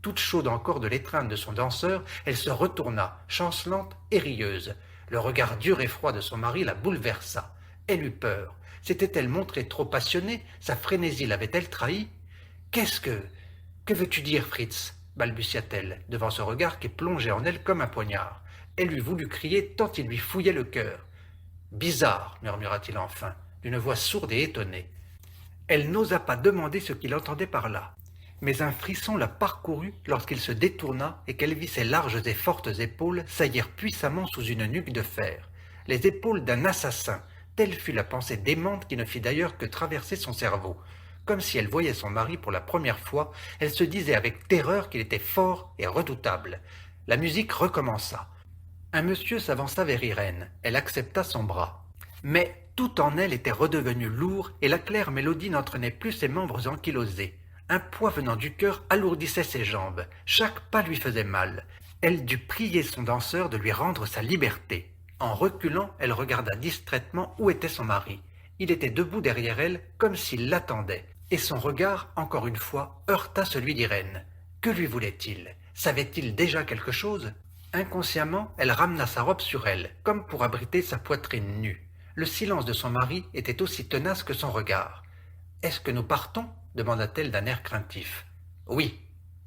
A: Toute chaude encore de l'étreinte de son danseur, elle se retourna, chancelante et rieuse. Le regard dur et froid de son mari la bouleversa. Elle eut peur. S'était-elle montrée trop passionnée? Sa frénésie l'avait-elle trahi? « Qu'est-ce que... Que veux-tu dire, Fritz ?» balbutia-t-elle, devant ce regard qui plongeait en elle comme un poignard. Elle eût voulu crier tant il lui fouillait le cœur. « Bizarre, murmura-t-il enfin, d'une voix sourde et étonnée. Elle n'osa pas demander ce qu'il entendait par là. Mais un frisson la parcourut lorsqu'il se détourna et qu'elle vit ses larges et fortes épaules saillir puissamment sous une nuque de fer. Les épaules d'un assassin, telle fut la pensée démente qui ne fit d'ailleurs que traverser son cerveau. Comme si elle voyait son mari pour la première fois, elle se disait avec terreur qu'il était fort et redoutable. La musique recommença. Un monsieur s'avança vers Irène. Elle accepta son bras. Mais tout en elle était redevenu lourd et la claire mélodie n'entraînait plus ses membres ankylosés. Un poids venant du cœur alourdissait ses jambes, chaque pas lui faisait mal. Elle dut prier son danseur de lui rendre sa liberté. En reculant, elle regarda distraitement où était son mari. Il était debout derrière elle, comme s'il l'attendait, et son regard, encore une fois, heurta celui d'Irène. Que lui voulait-il? Savait-il déjà quelque chose? Inconsciemment, elle ramena sa robe sur elle, comme pour abriter sa poitrine nue. Le silence de son mari était aussi tenace que son regard. « Est-ce que nous partons ?» demanda-t-elle d'un air craintif. « Oui. »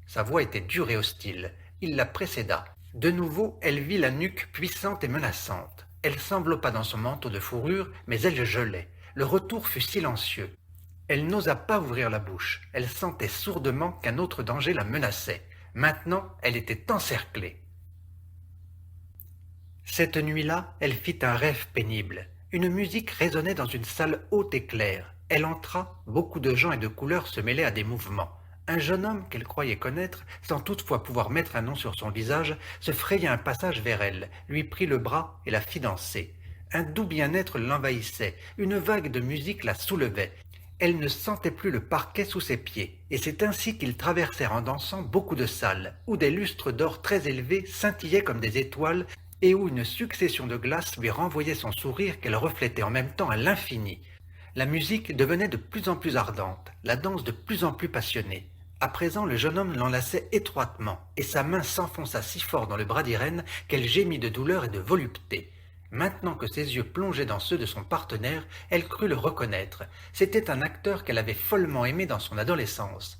A: Sa voix était dure et hostile. Il la précéda. De nouveau, elle vit la nuque puissante et menaçante. Elle s'enveloppa dans son manteau de fourrure, mais elle gelait. Le retour fut silencieux. Elle n'osa pas ouvrir la bouche. Elle sentait sourdement qu'un autre danger la menaçait. Maintenant, elle était encerclée. Cette nuit-là, elle fit un rêve pénible. Une musique résonnait dans une salle haute et claire. Elle entra, beaucoup de gens et de couleurs se mêlaient à des mouvements. Un jeune homme qu'elle croyait connaître, sans toutefois pouvoir mettre un nom sur son visage, se fraya un passage vers elle, lui prit le bras et la fit danser. Un doux bien-être l'envahissait, une vague de musique la soulevait. Elle ne sentait plus le parquet sous ses pieds, et c'est ainsi qu'ils traversèrent en dansant beaucoup de salles, où des lustres d'or très élevés scintillaient comme des étoiles, et où une succession de glaces lui renvoyait son sourire qu'elle reflétait en même temps à l'infini. La musique devenait de plus en plus ardente, la danse de plus en plus passionnée. À présent, le jeune homme l'enlaçait étroitement, et sa main s'enfonça si fort dans le bras d'Irène qu'elle gémit de douleur et de volupté. Maintenant que ses yeux plongeaient dans ceux de son partenaire, elle crut le reconnaître. C'était un acteur qu'elle avait follement aimé dans son adolescence.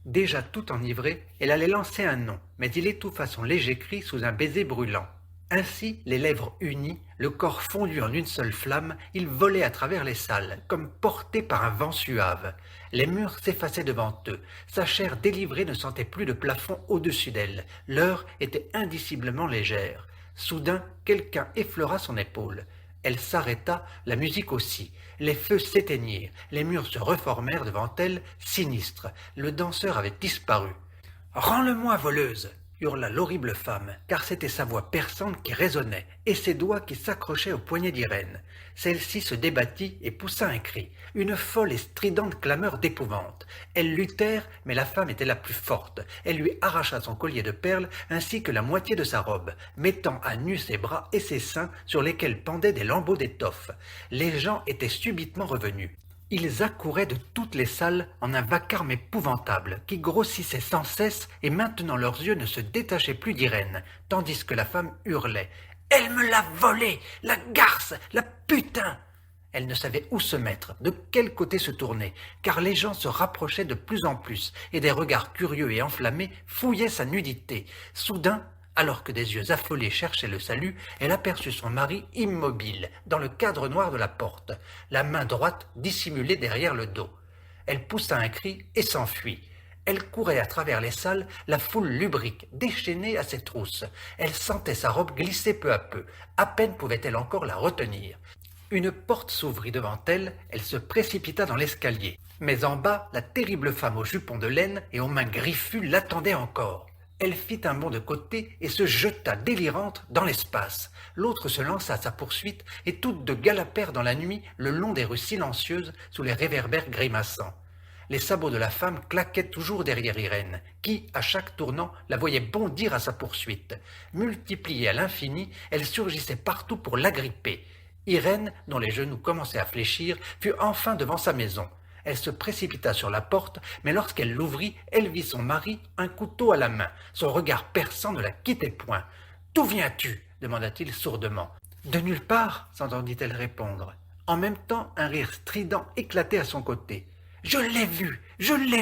A: Déjà tout enivrée, elle allait lancer un nom, mais il étouffa son léger cri sous un baiser brûlant. Ainsi, les lèvres unies, le corps fondu en une seule flamme, il volait à travers les salles, comme porté par un vent suave. Les murs s'effaçaient devant eux. Sa chair délivrée ne sentait plus de plafond au-dessus d'elle. L'heure était indiciblement légère. Soudain, quelqu'un effleura son épaule. Elle s'arrêta, la musique aussi. Les feux s'éteignirent, les murs se reformèrent devant elle, sinistres. Le danseur avait disparu. « Rends-le-moi, voleuse !» hurla l'horrible femme, car c'était sa voix perçante qui résonnait, et ses doigts qui s'accrochaient au poignet d'Irène. Celle-ci se débattit et poussa un cri, une folle et stridente clameur d'épouvante. Elles luttèrent, mais la femme était la plus forte. Elle lui arracha son collier de perles ainsi que la moitié de sa robe, mettant à nu ses bras et ses seins sur lesquels pendaient des lambeaux d'étoffe. Les gens étaient subitement revenus. Ils accouraient de toutes les salles en un vacarme épouvantable, qui grossissait sans cesse et maintenant leurs yeux ne se détachaient plus d'Irène, tandis que la femme hurlait « Elle me l'a volé, la garce, la putain !» Elle ne savait où se mettre, de quel côté se tourner, car les gens se rapprochaient de plus en plus, et des regards curieux et enflammés fouillaient sa nudité. Soudain, alors que des yeux affolés cherchaient le salut, elle aperçut son mari immobile, dans le cadre noir de la porte, la main droite dissimulée derrière le dos. Elle poussa un cri et s'enfuit. Elle courait à travers les salles, la foule lubrique, déchaînée à ses trousses. Elle sentait sa robe glisser peu à peu. À peine pouvait-elle encore la retenir. Une porte s'ouvrit devant elle, elle se précipita dans l'escalier. Mais en bas, la terrible femme au jupon de laine et aux mains griffues l'attendait encore. Elle fit un bond de côté et se jeta délirante dans l'espace. L'autre se lança à sa poursuite et toutes deux galopèrent dans la nuit le long des rues silencieuses sous les réverbères grimaçants. Les sabots de la femme claquaient toujours derrière Irène, qui, à chaque tournant, la voyait bondir à sa poursuite. Multipliée à l'infini, elle surgissait partout pour l'agripper. Irène, dont les genoux commençaient à fléchir, fut enfin devant sa maison. Elle se précipita sur la porte, mais lorsqu'elle l'ouvrit, elle vit son mari, un couteau à la main. Son regard perçant ne la quittait point. « D'où viens-tu » demanda-t-il sourdement. « De nulle part » s'entendit-elle répondre. En même temps, un rire strident éclatait à son côté. « Je l'ai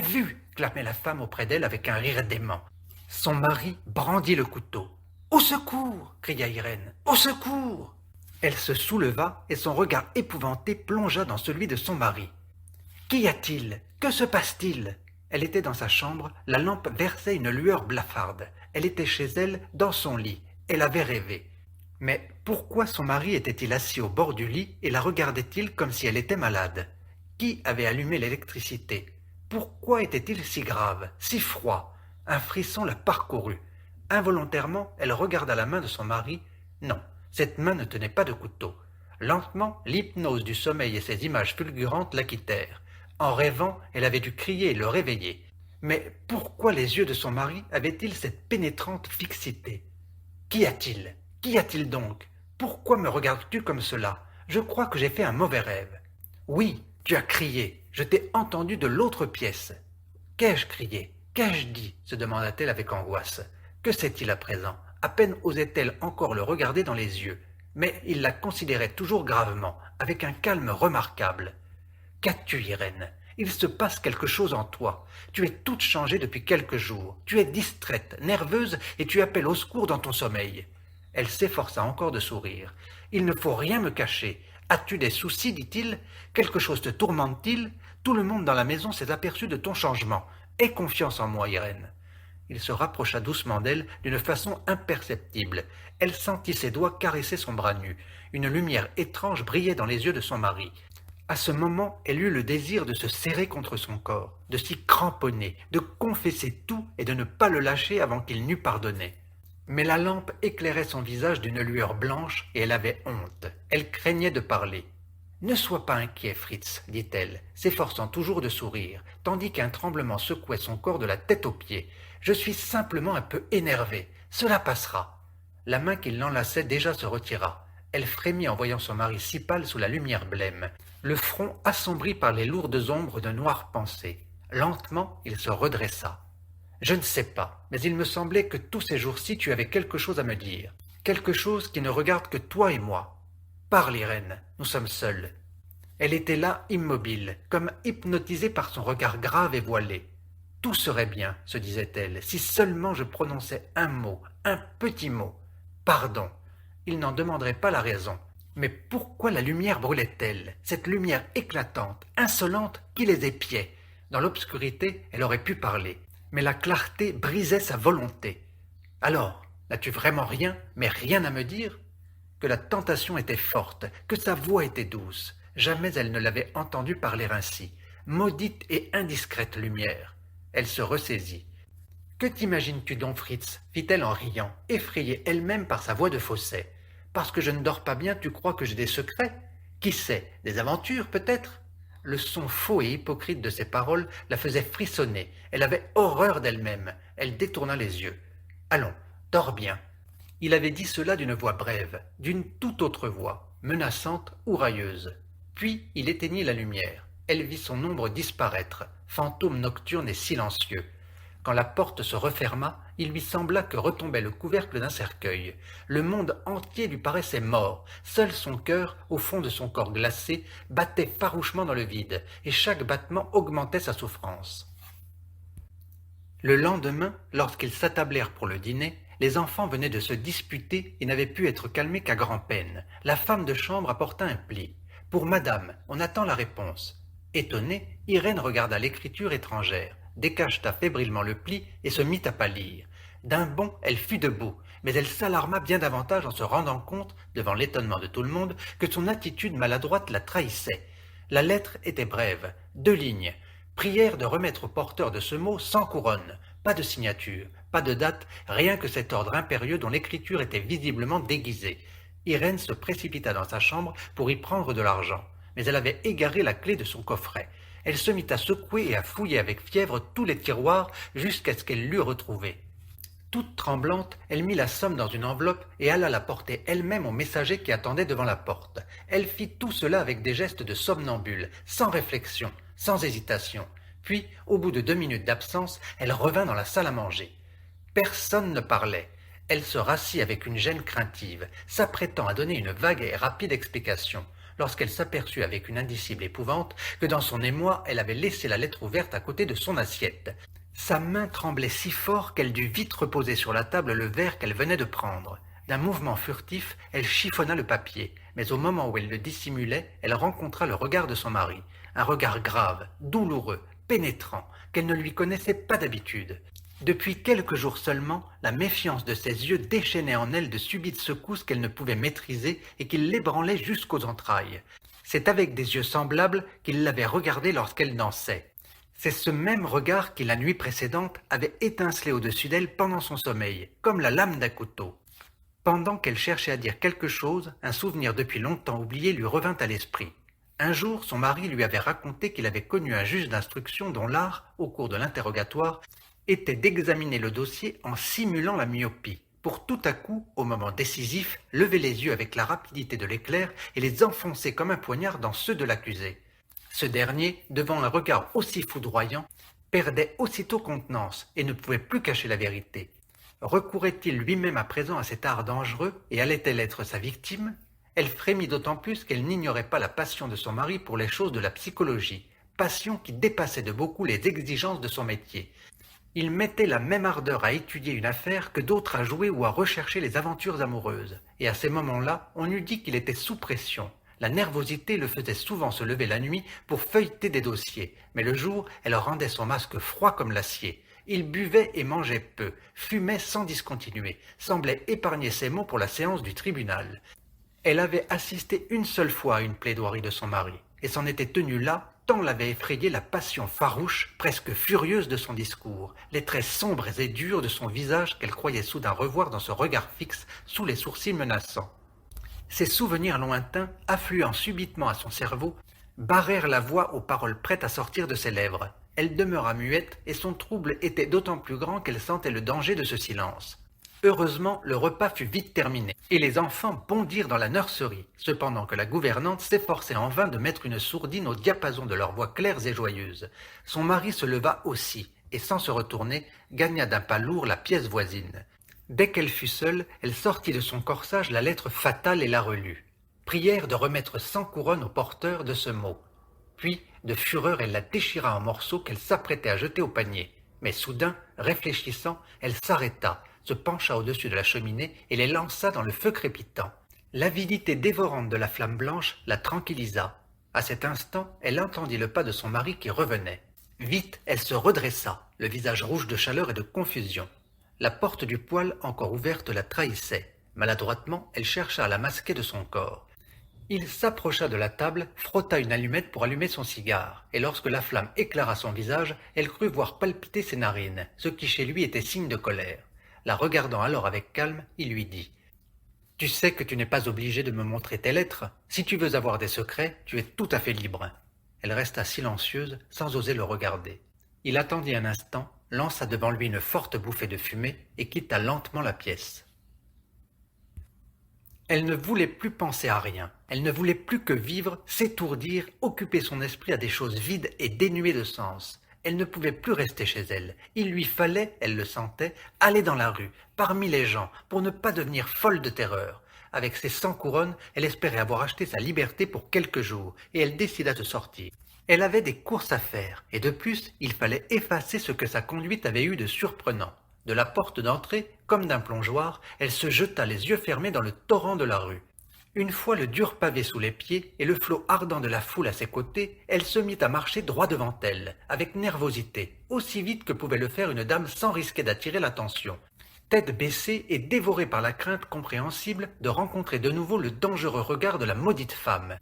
A: vu » clamait la femme auprès d'elle avec un rire dément. Son mari brandit le couteau. « Au secours » cria Irène. « Au secours » Elle se souleva et son regard épouvanté plongea dans celui de son mari. Qu'y a-t-il? Que se passe-t-il? Elle était dans sa chambre, la lampe versait une lueur blafarde. Elle était chez elle, dans son lit. Elle avait rêvé. Mais pourquoi son mari était-il assis au bord du lit et la regardait-il comme si elle était malade? Qui avait allumé l'électricité? Pourquoi était-il si grave, si froid? Un frisson la parcourut. Involontairement, elle regarda la main de son mari. Non, cette main ne tenait pas de couteau. Lentement, l'hypnose du sommeil et ses images fulgurantes la quittèrent. En rêvant, elle avait dû crier et le réveiller. Mais pourquoi les yeux de son mari avaient-ils cette pénétrante fixité? Qu'y a-t-il? Qu'y a-t-il donc? Pourquoi me regardes-tu comme cela? Je crois que j'ai fait un mauvais rêve. Oui, tu as crié. Je t'ai entendu de l'autre pièce. Qu'ai-je crié? Qu'ai-je dit? Se demanda-t-elle avec angoisse. Que sait-il à présent? À peine osait-elle encore le regarder dans les yeux. Mais il la considérait toujours gravement, avec un calme remarquable. Qu'as-tu, Irène? Il se passe quelque chose en toi. Tu es toute changée depuis quelques jours. Tu es distraite, nerveuse, et tu appelles au secours dans ton sommeil. Elle s'efforça encore de sourire. Il ne faut rien me cacher. As-tu des soucis, dit-il? Quelque chose te tourmente-t-il? Tout le monde dans la maison s'est aperçu de ton changement. Aie confiance en moi, Irène. Il se rapprocha doucement d'elle d'une façon imperceptible. Elle sentit ses doigts caresser son bras nu. Une lumière étrange brillait dans les yeux de son mari. À ce moment, elle eut le désir de se serrer contre son corps, de s'y cramponner, de confesser tout et de ne pas le lâcher avant qu'il n'eût pardonné. Mais la lampe éclairait son visage d'une lueur blanche et elle avait honte. Elle craignait de parler. « Ne sois pas inquiet, Fritz, dit-elle, s'efforçant toujours de sourire, tandis qu'un tremblement secouait son corps de la tête aux pieds. Je suis simplement un peu énervée. Cela passera. La main qui l'enlaçait déjà se retira. Elle frémit en voyant son mari si pâle sous la lumière blême, le front assombri par les lourdes ombres de noires pensées. Lentement, il se redressa. « Je ne sais pas, mais il me semblait que tous ces jours-ci tu avais quelque chose à me dire, quelque chose qui ne regarde que toi et moi. Parle, Irène, nous sommes seuls. » Elle était là, immobile, comme hypnotisée par son regard grave et voilé. Tout serait bien, se disait-elle, si seulement je prononçais un mot, un petit mot. Pardon. Il n'en demanderait pas la raison. Mais pourquoi la lumière brûlait-elle, cette lumière éclatante, insolente, qui les épiait? Dans l'obscurité, elle aurait pu parler, mais la clarté brisait sa volonté. Alors, n'as-tu vraiment rien, mais rien à me dire? Que la tentation était forte, que sa voix était douce. Jamais elle ne l'avait entendu parler ainsi. Maudite et indiscrète lumière. Elle se ressaisit. « Que t'imagines-tu donc, Fritz » fit-elle en riant, effrayée elle-même par sa voix de fausset. « Parce que je ne dors pas bien, tu crois que j'ai des secrets? Qui sait, des aventures peut-être ?» Le son faux et hypocrite de ses paroles la faisait frissonner. Elle avait horreur d'elle-même. Elle détourna les yeux. « Allons, dors bien. » Il avait dit cela d'une voix brève, d'une toute autre voix, menaçante ou railleuse. Puis il éteignit la lumière. Elle vit son ombre disparaître, fantôme nocturne et silencieux. Quand la porte se referma, il lui sembla que retombait le couvercle d'un cercueil. Le monde entier lui paraissait mort. Seul son cœur, au fond de son corps glacé, battait farouchement dans le vide, et chaque battement augmentait sa souffrance. Le lendemain, lorsqu'ils s'attablèrent pour le dîner, les enfants venaient de se disputer et n'avaient pu être calmés qu'à grand-peine. La femme de chambre apporta un pli. « Pour madame, on attend la réponse. » Étonnée, Irène regarda l'écriture étrangère, décacheta fébrilement le pli et se mit à pâlir. D'un bond, elle fut debout, mais elle s'alarma bien davantage en se rendant compte, devant l'étonnement de tout le monde, que son attitude maladroite la trahissait. La lettre était brève, 2 lignes. Prière de remettre au porteur de ce mot sans couronne, pas de signature, pas de date, rien que cet ordre impérieux dont l'écriture était visiblement déguisée. Irène se précipita dans sa chambre pour y prendre de l'argent, mais elle avait égaré la clé de son coffret. Elle se mit à secouer et à fouiller avec fièvre tous les tiroirs jusqu'à ce qu'elle l'eût retrouvé. Toute tremblante, elle mit la somme dans une enveloppe et alla la porter elle-même au messager qui attendait devant la porte. Elle fit tout cela avec des gestes de somnambule, sans réflexion, sans hésitation. Puis, au bout de 2 minutes d'absence, elle revint dans la salle à manger. Personne ne parlait. Elle se rassit avec une gêne craintive, s'apprêtant à donner une vague et rapide explication, lorsqu'elle s'aperçut avec une indicible épouvante que dans son émoi, elle avait laissé la lettre ouverte à côté de son assiette. Sa main tremblait si fort qu'elle dut vite reposer sur la table le verre qu'elle venait de prendre. D'un mouvement furtif, elle chiffonna le papier, mais au moment où elle le dissimulait, elle rencontra le regard de son mari, un regard grave, douloureux, pénétrant, qu'elle ne lui connaissait pas d'habitude. Depuis quelques jours seulement, la méfiance de ses yeux déchaînait en elle de subites secousses qu'elle ne pouvait maîtriser et qui l'ébranlaient jusqu'aux entrailles. C'est avec des yeux semblables qu'il l'avait regardée lorsqu'elle dansait. C'est ce même regard qui, la nuit précédente, avait étincelé au-dessus d'elle pendant son sommeil, comme la lame d'un couteau. Pendant qu'elle cherchait à dire quelque chose, un souvenir depuis longtemps oublié lui revint à l'esprit. Un jour, son mari lui avait raconté qu'il avait connu un juge d'instruction dont l'art, au cours de l'interrogatoire, était d'examiner le dossier en simulant la myopie, pour tout à coup, au moment décisif, lever les yeux avec la rapidité de l'éclair et les enfoncer comme un poignard dans ceux de l'accusé. Ce dernier, devant un regard aussi foudroyant, perdait aussitôt contenance et ne pouvait plus cacher la vérité. Recourait-il lui-même à présent à cet art dangereux et allait-elle être sa victime? Elle frémit d'autant plus qu'elle n'ignorait pas la passion de son mari pour les choses de la psychologie, passion qui dépassait de beaucoup les exigences de son métier. Il mettait la même ardeur à étudier une affaire que d'autres à jouer ou à rechercher les aventures amoureuses, et à ces moments-là, on eût dit qu'il était sous pression. La nervosité le faisait souvent se lever la nuit pour feuilleter des dossiers, mais le jour, elle rendait son masque froid comme l'acier. Il buvait et mangeait peu, fumait sans discontinuer, semblait épargner ses mots pour la séance du tribunal. Elle avait assisté une seule fois à une plaidoirie de son mari, et s'en était tenue là, tant l'avait effrayée la passion farouche, presque furieuse de son discours, les traits sombres et durs de son visage qu'elle croyait soudain revoir dans ce regard fixe, sous les sourcils menaçants. Ces souvenirs lointains, affluant subitement à son cerveau, barrèrent la voix aux paroles prêtes à sortir de ses lèvres. Elle demeura muette, et son trouble était d'autant plus grand qu'elle sentait le danger de ce silence. Heureusement, le repas fut vite terminé, et les enfants bondirent dans la nurserie, cependant que la gouvernante s'efforçait en vain de mettre une sourdine au diapason de leurs voix claires et joyeuses. Son mari se leva aussi, et sans se retourner, gagna d'un pas lourd la pièce voisine. Dès qu'elle fut seule, elle sortit de son corsage la lettre fatale et la relut. Prière de remettre 100 couronnes au porteur de ce mot. Puis, de fureur, elle la déchira en morceaux qu'elle s'apprêtait à jeter au panier. Mais soudain, réfléchissant, elle s'arrêta, se pencha au-dessus de la cheminée et les lança dans le feu crépitant. L'avidité dévorante de la flamme blanche la tranquillisa. À cet instant, elle entendit le pas de son mari qui revenait. Vite, elle se redressa, le visage rouge de chaleur et de confusion. La porte du poêle, encore ouverte, la trahissait. Maladroitement, elle chercha à la masquer de son corps. Il s'approcha de la table, frotta une allumette pour allumer son cigare, et lorsque la flamme éclaira son visage, elle crut voir palpiter ses narines, ce qui chez lui était signe de colère. La regardant alors avec calme, il lui dit « Tu sais que tu n'es pas obligé de me montrer tes lettres. Si tu veux avoir des secrets, tu es tout à fait libre. » Elle resta silencieuse, sans oser le regarder. Il attendit un instant, lança devant lui une forte bouffée de fumée et quitta lentement la pièce. Elle ne voulait plus penser à rien. Elle ne voulait plus que vivre, s'étourdir, occuper son esprit à des choses vides et dénuées de sens. Elle ne pouvait plus rester chez elle. Il lui fallait, elle le sentait, aller dans la rue, parmi les gens, pour ne pas devenir folle de terreur. Avec ses 100 couronnes, elle espérait avoir acheté sa liberté pour quelques jours, et elle décida de sortir. Elle avait des courses à faire, et de plus, il fallait effacer ce que sa conduite avait eu de surprenant. De la porte d'entrée, comme d'un plongeoir, elle se jeta les yeux fermés dans le torrent de la rue. Une fois le dur pavé sous les pieds et le flot ardent de la foule à ses côtés, elle se mit à marcher droit devant elle, avec nervosité, aussi vite que pouvait le faire une dame sans risquer d'attirer l'attention. Tête baissée et dévorée par la crainte compréhensible de rencontrer de nouveau le dangereux regard de la maudite femme.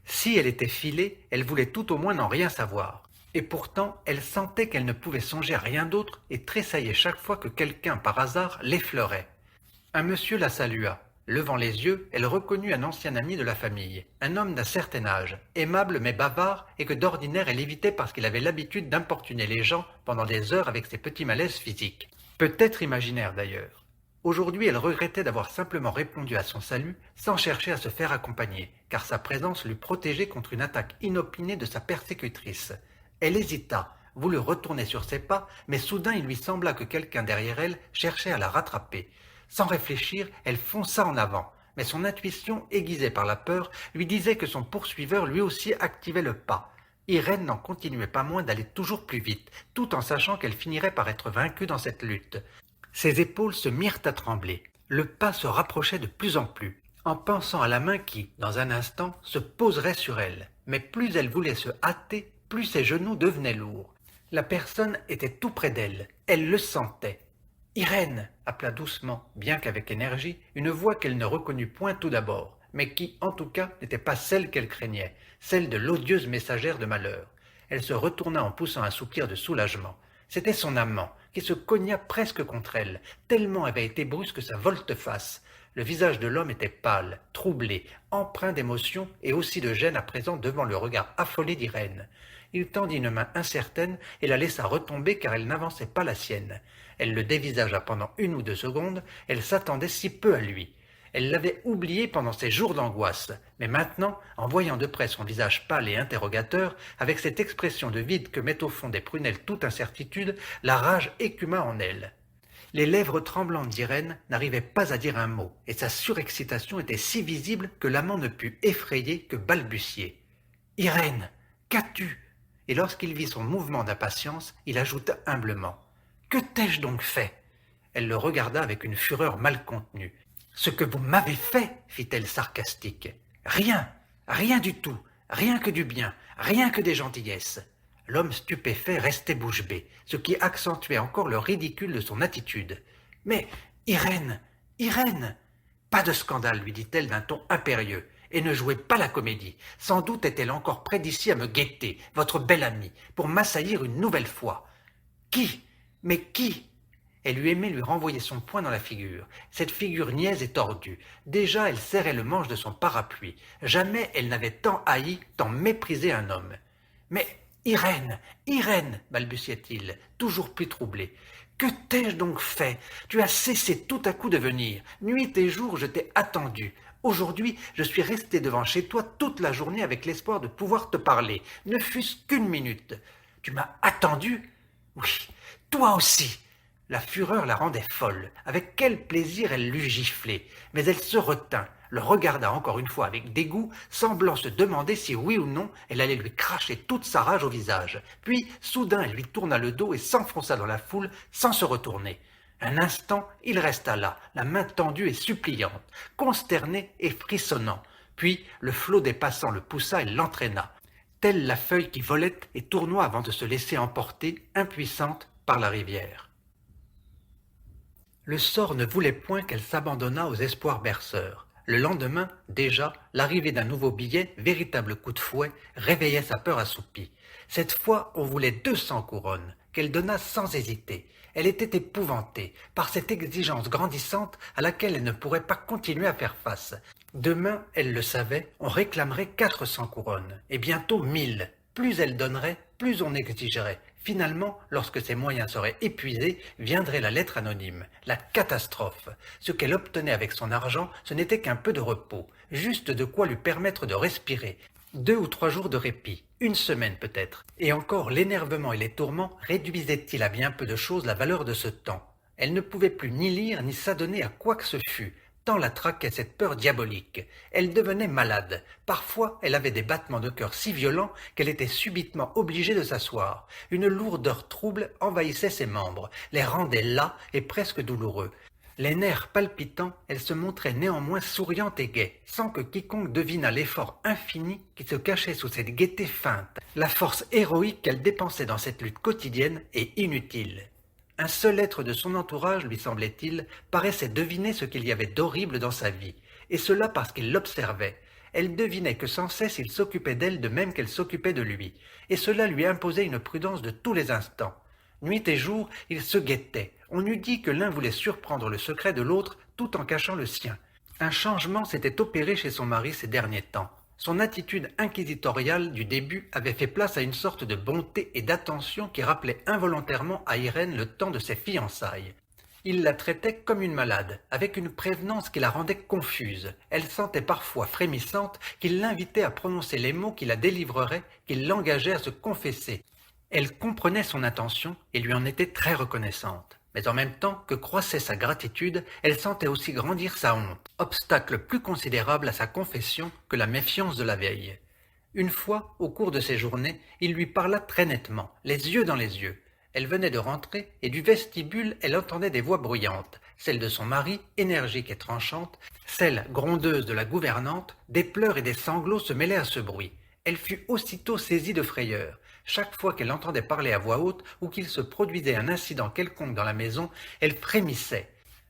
A: Si elle était filée, elle voulait tout au moins n'en rien savoir. Et pourtant, elle sentait qu'elle ne pouvait songer à rien d'autre et tressaillait chaque fois que quelqu'un, par hasard, l'effleurait. Un monsieur la salua. Levant les yeux, elle reconnut un ancien ami de la famille, un homme d'un certain âge, aimable mais bavard, et que d'ordinaire elle évitait parce qu'il avait l'habitude d'importuner les gens pendant des heures avec ses petits malaises physiques. Peut-être imaginaires d'ailleurs. Aujourd'hui, elle regrettait d'avoir simplement répondu à son salut sans chercher à se faire accompagner, car sa présence l'eût protégée contre une attaque inopinée de sa persécutrice. Elle hésita, voulut retourner sur ses pas, mais soudain il lui sembla que quelqu'un derrière elle cherchait à la rattraper. Sans réfléchir, elle fonça en avant, mais son intuition, aiguisée par la peur, lui disait que son poursuiveur lui aussi activait le pas. Irène n'en continuait pas moins d'aller toujours plus vite, tout en sachant qu'elle finirait par être vaincue dans cette lutte. Ses épaules se mirent à trembler. Le pas se rapprochait de plus en plus, en pensant à la main qui, dans un instant, se poserait sur elle. Mais plus elle voulait se hâter, plus ses genoux devenaient lourds. La personne était tout près d'elle. Elle le sentait. « Irène !» appela doucement, bien qu'avec énergie, une voix qu'elle ne reconnut point tout d'abord, mais qui, en tout cas, n'était pas celle qu'elle craignait, celle de l'odieuse messagère de malheur. Elle se retourna en poussant un soupir de soulagement. C'était son amant, qui se cogna presque contre elle, tellement avait été brusque sa volte-face. Le visage de l'homme était pâle, troublé, empreint d'émotion et aussi de gêne à présent devant le regard affolé d'Irène. Il tendit une main incertaine et la laissa retomber car elle n'avançait pas la sienne. Elle le dévisagea pendant 1 ou 2 secondes, elle s'attendait si peu à lui. Elle l'avait oublié pendant ces jours d'angoisse, mais maintenant, en voyant de près son visage pâle et interrogateur, avec cette expression de vide que met au fond des prunelles toute incertitude, la rage écuma en elle. Les lèvres tremblantes d'Irène n'arrivaient pas à dire un mot, et sa surexcitation était si visible que l'amant ne put effrayer que balbutier. « Irène, qu'as-tu » Et lorsqu'il vit son mouvement d'impatience, il ajouta humblement. « Que t'ai-je donc fait » Elle le regarda avec une fureur mal contenue. « Ce que vous m'avez fait, fit-elle sarcastique. Rien, rien du tout, rien que du bien, rien que des gentillesses. L'homme stupéfait restait bouche bée, ce qui accentuait encore le ridicule de son attitude. « Mais, Irène, Irène !»« Pas de scandale, lui dit-elle d'un ton impérieux, et ne jouez pas la comédie. Sans doute est-elle encore près d'ici à me guetter, votre belle amie, pour m'assaillir une nouvelle fois. Qui? Mais qui ?» Elle lui aimait lui renvoyer son poing dans la figure. Cette figure niaise et tordue. Déjà, elle serrait le manche de son parapluie. Jamais elle n'avait tant haï, tant méprisé un homme. « Mais, Irène, Irène !» balbutiait-il, toujours plus troublé. « Que t'ai-je donc fait? Tu as cessé tout à coup de venir. Nuit et jour, je t'ai attendu. Aujourd'hui, je suis resté devant chez toi toute la journée avec l'espoir de pouvoir te parler, ne fût-ce qu'1 minute. Tu m'as attendu? Oui, toi aussi !» La fureur la rendait folle. Avec quel plaisir elle l'eût giflé. Mais elle se retint, le regarda encore une fois avec dégoût, semblant se demander si oui ou non elle allait lui cracher toute sa rage au visage. Puis, soudain, elle lui tourna le dos et s'enfonça dans la foule sans se retourner. Un instant, il resta là, la main tendue et suppliante, consterné et frissonnant. Puis, le flot des passants le poussa et l'entraîna, telle la feuille qui volette et tournoie avant de se laisser emporter, impuissante, par la rivière. Le sort ne voulait point qu'elle s'abandonnât aux espoirs berceurs. Le lendemain, déjà, l'arrivée d'un nouveau billet, véritable coup de fouet, réveillait sa peur assoupie. Cette fois, on voulait 200 couronnes, qu'elle donna sans hésiter. Elle était épouvantée par cette exigence grandissante à laquelle elle ne pourrait pas continuer à faire face. Demain, elle le savait, on réclamerait 400 couronnes, et bientôt 1000. Plus elle donnerait, plus on exigerait. Finalement, lorsque ses moyens seraient épuisés, viendrait la lettre anonyme, la catastrophe. Ce qu'elle obtenait avec son argent, ce n'était qu'un peu de repos, juste de quoi lui permettre de respirer. 2 ou 3 jours de répit, 1 semaine peut-être. Et encore l'énervement et les tourments réduisaient-ils à bien peu de choses la valeur de ce temps. Elle ne pouvait plus ni lire ni s'adonner à quoi que ce fût. Tant la traquait cette peur diabolique. Elle devenait malade. Parfois, elle avait des battements de cœur si violents qu'elle était subitement obligée de s'asseoir. Une lourdeur trouble envahissait ses membres, les rendait las et presque douloureux. Les nerfs palpitants, elle se montrait néanmoins souriante et gaie, sans que quiconque devinât l'effort infini qui se cachait sous cette gaieté feinte, la force héroïque qu'elle dépensait dans cette lutte quotidienne et inutile. Un seul être de son entourage, lui semblait-il, paraissait deviner ce qu'il y avait d'horrible dans sa vie, et cela parce qu'il l'observait. Elle devinait que sans cesse il s'occupait d'elle de même qu'elle s'occupait de lui, et cela lui imposait une prudence de tous les instants. Nuit et jour, ils se guettaient. On eût dit que l'un voulait surprendre le secret de l'autre tout en cachant le sien. Un changement s'était opéré chez son mari ces derniers temps. Son attitude inquisitoriale du début avait fait place à une sorte de bonté et d'attention qui rappelait involontairement à Irène le temps de ses fiançailles. Il la traitait comme une malade, avec une prévenance qui la rendait confuse. Elle sentait parfois frémissante qu'il l'invitait à prononcer les mots qui la délivreraient, qu'il l'engageait à se confesser. Elle comprenait son intention et lui en était très reconnaissante. Mais en même temps que croissait sa gratitude, elle sentait aussi grandir sa honte, obstacle plus considérable à sa confession que la méfiance de la veille. Une fois, au cours de ces journées, il lui parla très nettement, les yeux dans les yeux. Elle venait de rentrer, et du vestibule, elle entendait des voix bruyantes, celle de son mari, énergique et tranchante, celle, grondeuse de la gouvernante, des pleurs et des sanglots se mêlaient à ce bruit. Elle fut aussitôt saisie de frayeur. Chaque fois qu'elle entendait parler à voix haute ou qu'il se produisait un incident quelconque dans la maison, elle frémissait.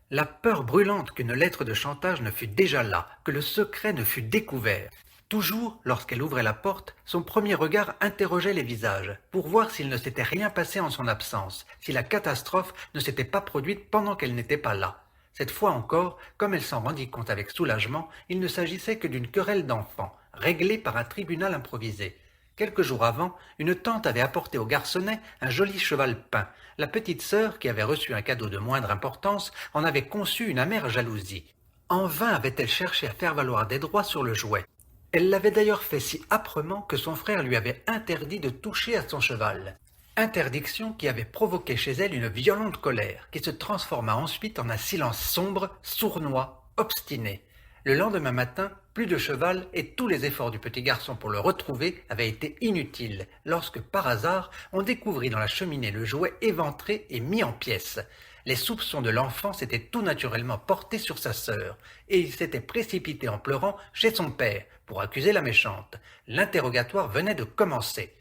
A: La peur brûlante qu'une lettre de chantage ne fût déjà là, que le secret ne fût découvert. Toujours, lorsqu'elle ouvrait la porte, son premier regard interrogeait les visages, pour voir s'il ne s'était rien passé en son absence, si la catastrophe ne s'était pas produite pendant qu'elle n'était pas là. Cette fois encore, comme elle s'en rendit compte avec soulagement, il ne s'agissait que d'une querelle d'enfants, réglée par un tribunal improvisé. Quelques jours avant, une tante avait apporté au garçonnet un joli cheval peint. La petite sœur, qui avait reçu un cadeau de moindre importance, en avait conçu une amère jalousie. En vain avait-elle cherché à faire valoir des droits sur le jouet. Elle l'avait d'ailleurs fait si âprement que son frère lui avait interdit de toucher à son cheval. Interdiction qui avait provoqué chez elle une violente colère, qui se transforma ensuite en un silence sombre, sournois, obstiné. Le lendemain matin, plus de cheval et tous les efforts du petit garçon pour le retrouver avaient été inutiles, lorsque par hasard on découvrit dans la cheminée le jouet éventré et mis en pièces. Les soupçons de l'enfant s'étaient tout naturellement portés sur sa sœur, et il s'était précipité en pleurant chez son père pour accuser la méchante. L'interrogatoire venait de commencer.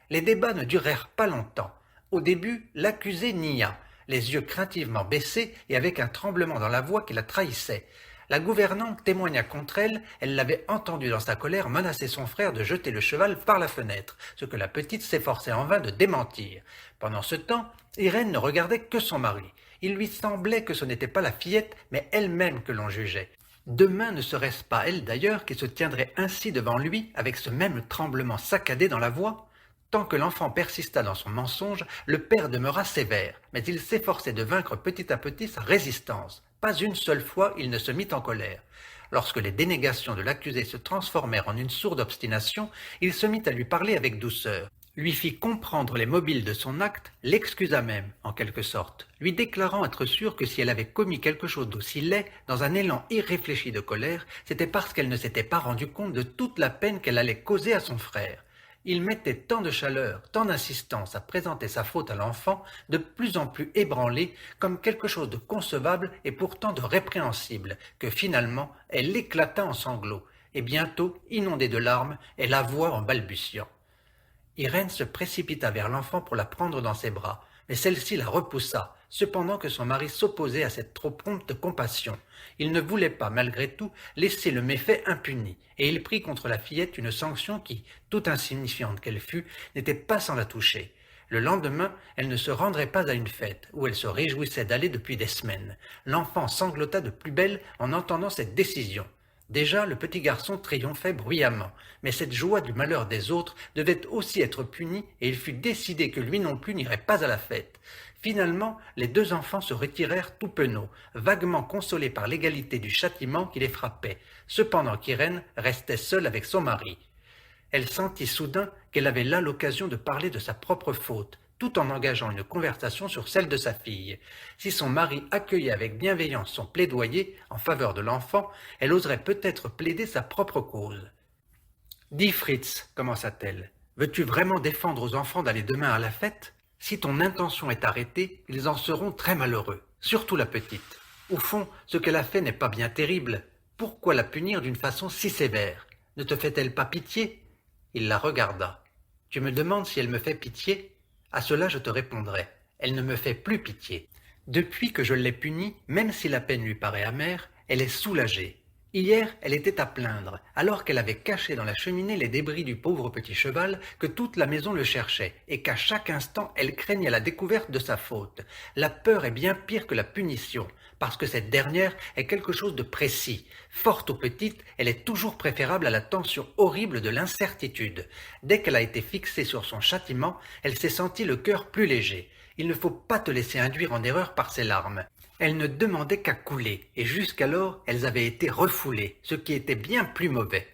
A: Les débats ne durèrent pas longtemps. Au début, l'accusée nia, les yeux craintivement baissés et avec un tremblement dans la voix qui la trahissait. La gouvernante témoigna contre elle, elle l'avait entendue dans sa colère menacer son frère de jeter le cheval par la fenêtre, ce que la petite s'efforçait en vain de démentir. Pendant ce temps, Irène ne regardait que son mari. Il lui semblait que ce n'était pas la fillette, mais elle-même que l'on jugeait. Demain ne serait-ce pas elle d'ailleurs qui se tiendrait ainsi devant lui, avec ce même tremblement saccadé dans la voix? Tant que l'enfant persista dans son mensonge, le père demeura sévère, mais il s'efforçait de vaincre petit à petit sa résistance. Pas une seule fois il ne se mit en colère. Lorsque les dénégations de l'accusé se transformèrent en une sourde obstination, il se mit à lui parler avec douceur, lui fit comprendre les mobiles de son acte, l'excusa même, en quelque sorte, lui déclarant être sûr que si elle avait commis quelque chose d'aussi laid, dans un élan irréfléchi de colère, c'était parce qu'elle ne s'était pas rendue compte de toute la peine qu'elle allait causer à son frère. Il mettait tant de chaleur, tant d'insistance à présenter sa faute à l'enfant, de plus en plus ébranlé, comme quelque chose de concevable et pourtant de répréhensible, que finalement elle éclata en sanglots, et bientôt, inondée de larmes, elle avoua en balbutiant. Irène se précipita vers l'enfant pour la prendre dans ses bras, mais celle-ci la repoussa, cependant que son mari s'opposait à cette trop prompte compassion. Il ne voulait pas, malgré tout, laisser le méfait impuni, et il prit contre la fillette une sanction qui, tout insignifiante qu'elle fût, n'était pas sans la toucher. Le lendemain, elle ne se rendrait pas à une fête, où elle se réjouissait d'aller depuis des semaines. L'enfant sanglota de plus belle en entendant cette décision. Déjà, le petit garçon triomphait bruyamment, mais cette joie du malheur des autres devait aussi être punie, et il fut décidé que lui non plus n'irait pas à la fête. Finalement, les deux enfants se retirèrent tout penauds, vaguement consolés par l'égalité du châtiment qui les frappait, cependant qu'Irène restait seule avec son mari. Elle sentit soudain qu'elle avait là l'occasion de parler de sa propre faute, tout en engageant une conversation sur celle de sa fille. Si son mari accueillait avec bienveillance son plaidoyer en faveur de l'enfant, elle oserait peut-être plaider sa propre cause. « Dis Fritz, commença-t-elle, veux-tu vraiment défendre aux enfants d'aller demain à la fête? Si ton intention est arrêtée, ils en seront très malheureux, surtout la petite. Au fond, ce qu'elle a fait n'est pas bien terrible. Pourquoi la punir d'une façon si sévère? Ne te fait-elle pas pitié ?» Il la regarda. « Tu me demandes si elle me fait pitié? À cela je te répondrai. Elle ne me fait plus pitié. Depuis que je l'ai punie, même si la peine lui paraît amère, elle est soulagée. Hier, elle était à plaindre, alors qu'elle avait caché dans la cheminée les débris du pauvre petit cheval, que toute la maison le cherchait, et qu'à chaque instant elle craignait la découverte de sa faute. La peur est bien pire que la punition, parce que cette dernière est quelque chose de précis. Forte ou petite, elle est toujours préférable à la tension horrible de l'incertitude. Dès qu'elle a été fixée sur son châtiment, elle s'est sentie le cœur plus léger. Il ne faut pas te laisser induire en erreur par ses larmes. Elles ne demandaient qu'à couler, et jusqu'alors elles avaient été refoulées, ce qui était bien plus mauvais.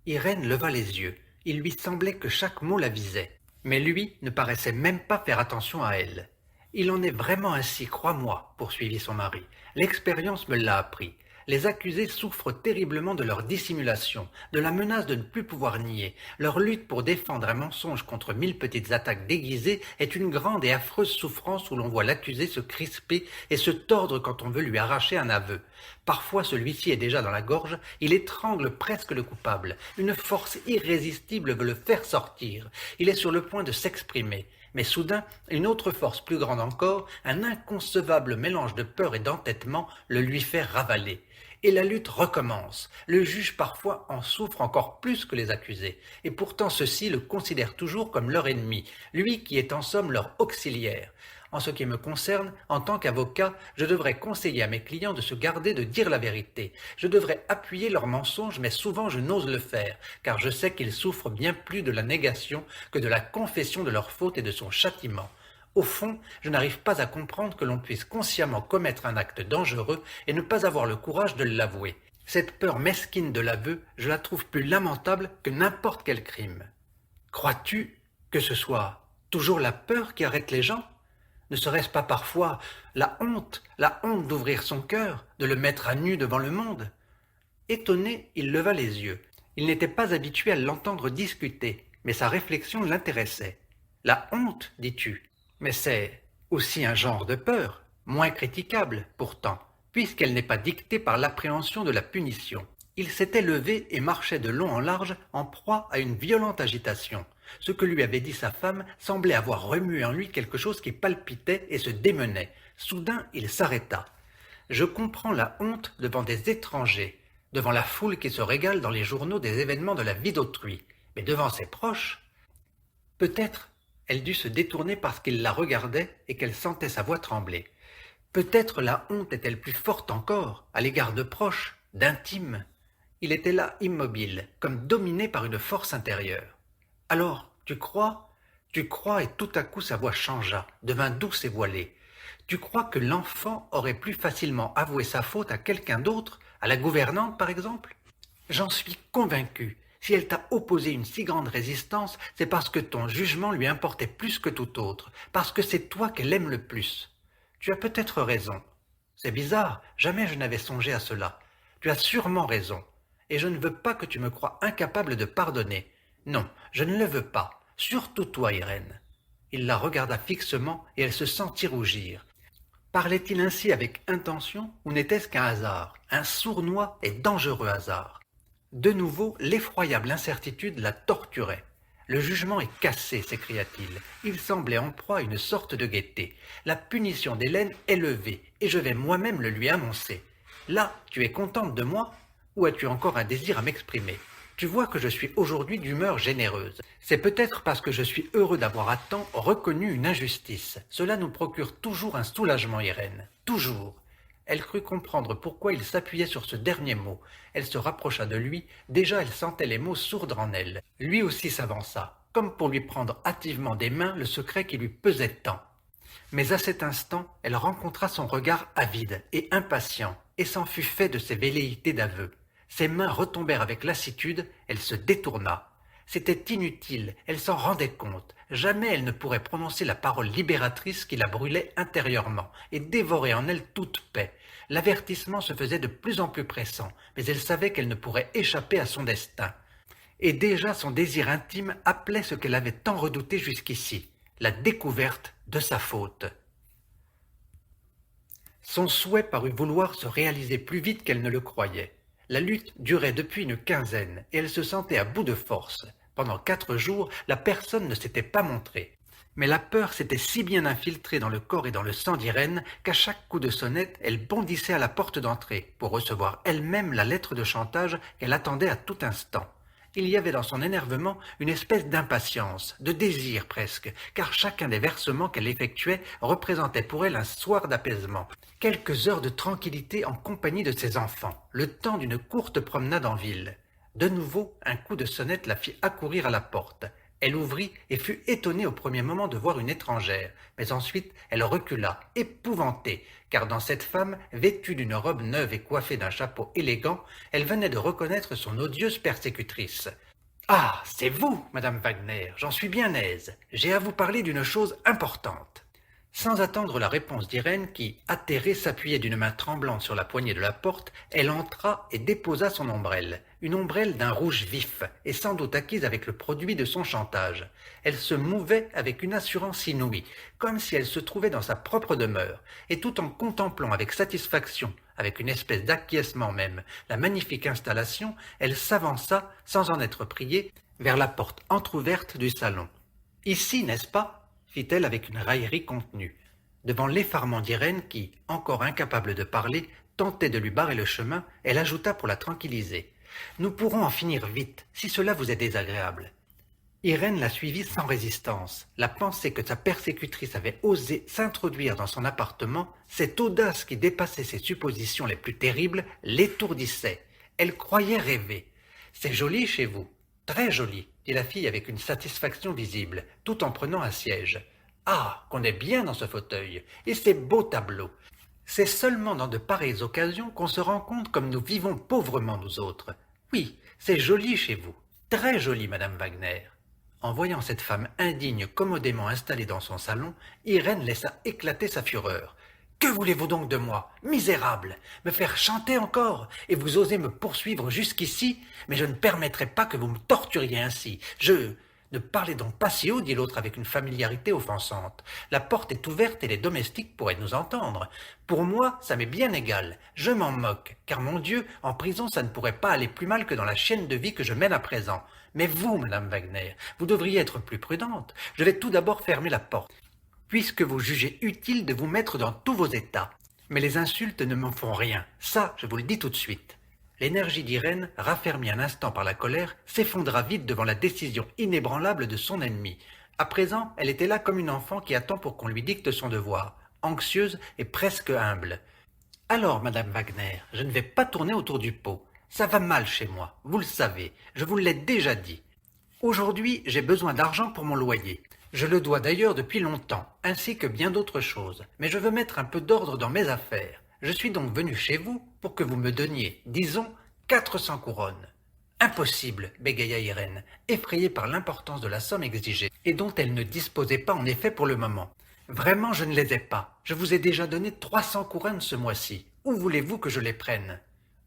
A: Irène leva les yeux. Il lui semblait que chaque mot la visait. Mais lui ne paraissait même pas faire attention à elle. « Il en est vraiment ainsi, crois-moi, » poursuivit son mari. « L'expérience me l'a appris. Les accusés souffrent terriblement de leur dissimulation, de la menace de ne plus pouvoir nier. Leur lutte pour défendre un mensonge contre 1000 petites attaques déguisées est une grande et affreuse souffrance où l'on voit l'accusé se crisper et se tordre quand on veut lui arracher un aveu. Parfois celui-ci est déjà dans la gorge, il étrangle presque le coupable. Une force irrésistible veut le faire sortir. Il est sur le point de s'exprimer. Mais soudain, une autre force plus grande encore, un inconcevable mélange de peur et d'entêtement, le lui fait ravaler. Et la lutte recommence. Le juge parfois en souffre encore plus que les accusés, et pourtant ceux-ci le considèrent toujours comme leur ennemi, lui qui est en somme leur auxiliaire. En ce qui me concerne, en tant qu'avocat, je devrais conseiller à mes clients de se garder de dire la vérité. Je devrais appuyer leurs mensonges, mais souvent je n'ose le faire, car je sais qu'ils souffrent bien plus de la négation que de la confession de leur faute et de son châtiment. Au fond, je n'arrive pas à comprendre que l'on puisse consciemment commettre un acte dangereux et ne pas avoir le courage de l'avouer. Cette peur mesquine de l'aveu, je la trouve plus lamentable que n'importe quel crime. Crois-tu que ce soit toujours la peur qui arrête les gens? Ne serait-ce pas parfois la honte d'ouvrir son cœur, de le mettre à nu devant le monde? Étonné, il leva les yeux. Il n'était pas habitué à l'entendre discuter, mais sa réflexion l'intéressait. La honte, dis-tu? Mais c'est aussi un genre de peur, moins critiquable pourtant, puisqu'elle n'est pas dictée par l'appréhension de la punition. Il s'était levé et marchait de long en large en proie à une violente agitation. Ce que lui avait dit sa femme semblait avoir remué en lui quelque chose qui palpitait et se démenait. Soudain, il s'arrêta. Je comprends la honte devant des étrangers, devant la foule qui se régale dans les journaux des événements de la vie d'autrui, mais devant ses proches. Peut-être elle dut se détourner parce qu'il la regardait et qu'elle sentait sa voix trembler. Peut-être la honte est-elle plus forte encore, à l'égard de proches, d'intimes. Il était là immobile, comme dominé par une force intérieure. Alors, tu crois, et tout à coup sa voix changea, devint douce et voilée. Tu crois que l'enfant aurait plus facilement avoué sa faute à quelqu'un d'autre, à la gouvernante par exemple? J'en suis convaincu. Si elle t'a opposé une si grande résistance, c'est parce que ton jugement lui importait plus que tout autre, parce que c'est toi qu'elle aime le plus. Tu as peut-être raison. C'est bizarre, jamais je n'avais songé à cela. Tu as sûrement raison. Et je ne veux pas que tu me croies incapable de pardonner. Non, je ne le veux pas. Surtout toi, Irène. Il la regarda fixement et elle se sentit rougir. Parlait-il ainsi avec intention ou n'était-ce qu'un hasard, un sournois et dangereux hasard? De nouveau, l'effroyable incertitude la torturait. Le jugement est cassé, s'écria-t-il. Il semblait en proie à une sorte de gaieté. La punition d'Hélène est levée, et je vais moi-même le lui annoncer. Là, tu es contente de moi, ou as-tu encore un désir à m'exprimer? Tu vois que je suis aujourd'hui d'humeur généreuse. C'est peut-être parce que je suis heureux d'avoir à temps reconnu une injustice. Cela nous procure toujours un soulagement, Irène. Toujours. Elle crut comprendre pourquoi il s'appuyait sur ce dernier mot. Elle se rapprocha de lui. Déjà, elle sentait les mots sourdre en elle. Lui aussi s'avança, comme pour lui prendre hâtivement des mains le secret qui lui pesait tant. Mais à cet instant, elle rencontra son regard avide et impatient, et s'en fut fait de ses velléités d'aveu. Ses mains retombèrent avec lassitude, elle se détourna. C'était inutile, elle s'en rendait compte. Jamais elle ne pourrait prononcer la parole libératrice qui la brûlait intérieurement et dévorait en elle toute paix. L'avertissement se faisait de plus en plus pressant, mais elle savait qu'elle ne pourrait échapper à son destin. Et déjà son désir intime appelait ce qu'elle avait tant redouté jusqu'ici, la découverte de sa faute. Son souhait parut vouloir se réaliser plus vite qu'elle ne le croyait. La lutte durait depuis une quinzaine, et elle se sentait à bout de force. Pendant 4 jours, la personne ne s'était pas montrée. Mais la peur s'était si bien infiltrée dans le corps et dans le sang d'Irène qu'à chaque coup de sonnette, elle bondissait à la porte d'entrée pour recevoir elle-même la lettre de chantage qu'elle attendait à tout instant. Il y avait dans son énervement une espèce d'impatience, de désir presque, car chacun des versements qu'elle effectuait représentait pour elle un soir d'apaisement, quelques heures de tranquillité en compagnie de ses enfants, le temps d'une courte promenade en ville. De nouveau, un coup de sonnette la fit accourir à la porte. Elle ouvrit et fut étonnée au premier moment de voir une étrangère, mais ensuite elle recula, épouvantée, car dans cette femme, vêtue d'une robe neuve et coiffée d'un chapeau élégant, elle venait de reconnaître son odieuse persécutrice. « Ah, c'est vous, Madame Wagner, j'en suis bien aise. J'ai à vous parler d'une chose importante. » Sans attendre la réponse d'Irène, qui, atterrée, s'appuyait d'une main tremblante sur la poignée de la porte, elle entra et déposa son ombrelle, une ombrelle d'un rouge vif, et sans doute acquise avec le produit de son chantage. Elle se mouvait avec une assurance inouïe, comme si elle se trouvait dans sa propre demeure, et tout en contemplant avec satisfaction, avec une espèce d'acquiescement même, la magnifique installation, elle s'avança, sans en être priée, vers la porte entr'ouverte du salon. « Ici, n'est-ce pas ?» fit-elle avec une raillerie contenue, devant l'effarement d'Irène qui, encore incapable de parler, tentait de lui barrer le chemin. Elle ajouta pour la tranquilliser. « Nous pourrons en finir vite, si cela vous est désagréable. » Irène la suivit sans résistance. La pensée que sa persécutrice avait osé s'introduire dans son appartement, cette audace qui dépassait ses suppositions les plus terribles, l'étourdissait. Elle croyait rêver. « C'est joli chez vous, très joli, » dit la fille avec une satisfaction visible, tout en prenant un siège. « Ah, qu'on est bien dans ce fauteuil, et ces beaux tableaux. C'est seulement dans de pareilles occasions qu'on se rend compte comme nous vivons pauvrement nous autres. Oui, c'est joli chez vous, très joli, Madame Wagner. » En voyant cette femme indigne commodément installée dans son salon, Irène laissa éclater sa fureur. « Que voulez-vous donc de moi, misérable? Me faire chanter encore? Et vous osez me poursuivre jusqu'ici? Mais je ne permettrai pas que vous me torturiez ainsi. Ne parlez donc pas si haut, dit l'autre avec une familiarité offensante. La porte est ouverte et les domestiques pourraient nous entendre. Pour moi, ça m'est bien égal. Je m'en moque, car mon Dieu, en prison, ça ne pourrait pas aller plus mal que dans la chienne de vie que je mène à présent. Mais vous, Madame Wagner, vous devriez être plus prudente. Je vais tout d'abord fermer la porte, puisque vous jugez utile de vous mettre dans tous vos états. Mais les insultes ne m'en font rien. Ça, je vous le dis tout de suite. » L'énergie d'Irène, raffermie un instant par la colère, s'effondra vite devant la décision inébranlable de son ennemi. À présent, elle était là comme une enfant qui attend pour qu'on lui dicte son devoir, anxieuse et presque humble. « Alors, Madame Wagner, je ne vais pas tourner autour du pot. Ça va mal chez moi, vous le savez, je vous l'ai déjà dit. Aujourd'hui, j'ai besoin d'argent pour mon loyer. Je le dois d'ailleurs depuis longtemps, ainsi que bien d'autres choses, mais je veux mettre un peu d'ordre dans mes affaires. Je suis donc venu chez vous pour que vous me donniez, disons, 400 couronnes. » « Impossible, bégaya Irène, effrayée par l'importance de la somme exigée, et dont elle ne disposait pas en effet pour le moment. « Vraiment, je ne les ai pas. Je vous ai déjà donné 300 couronnes ce mois-ci. Où voulez-vous que je les prenne?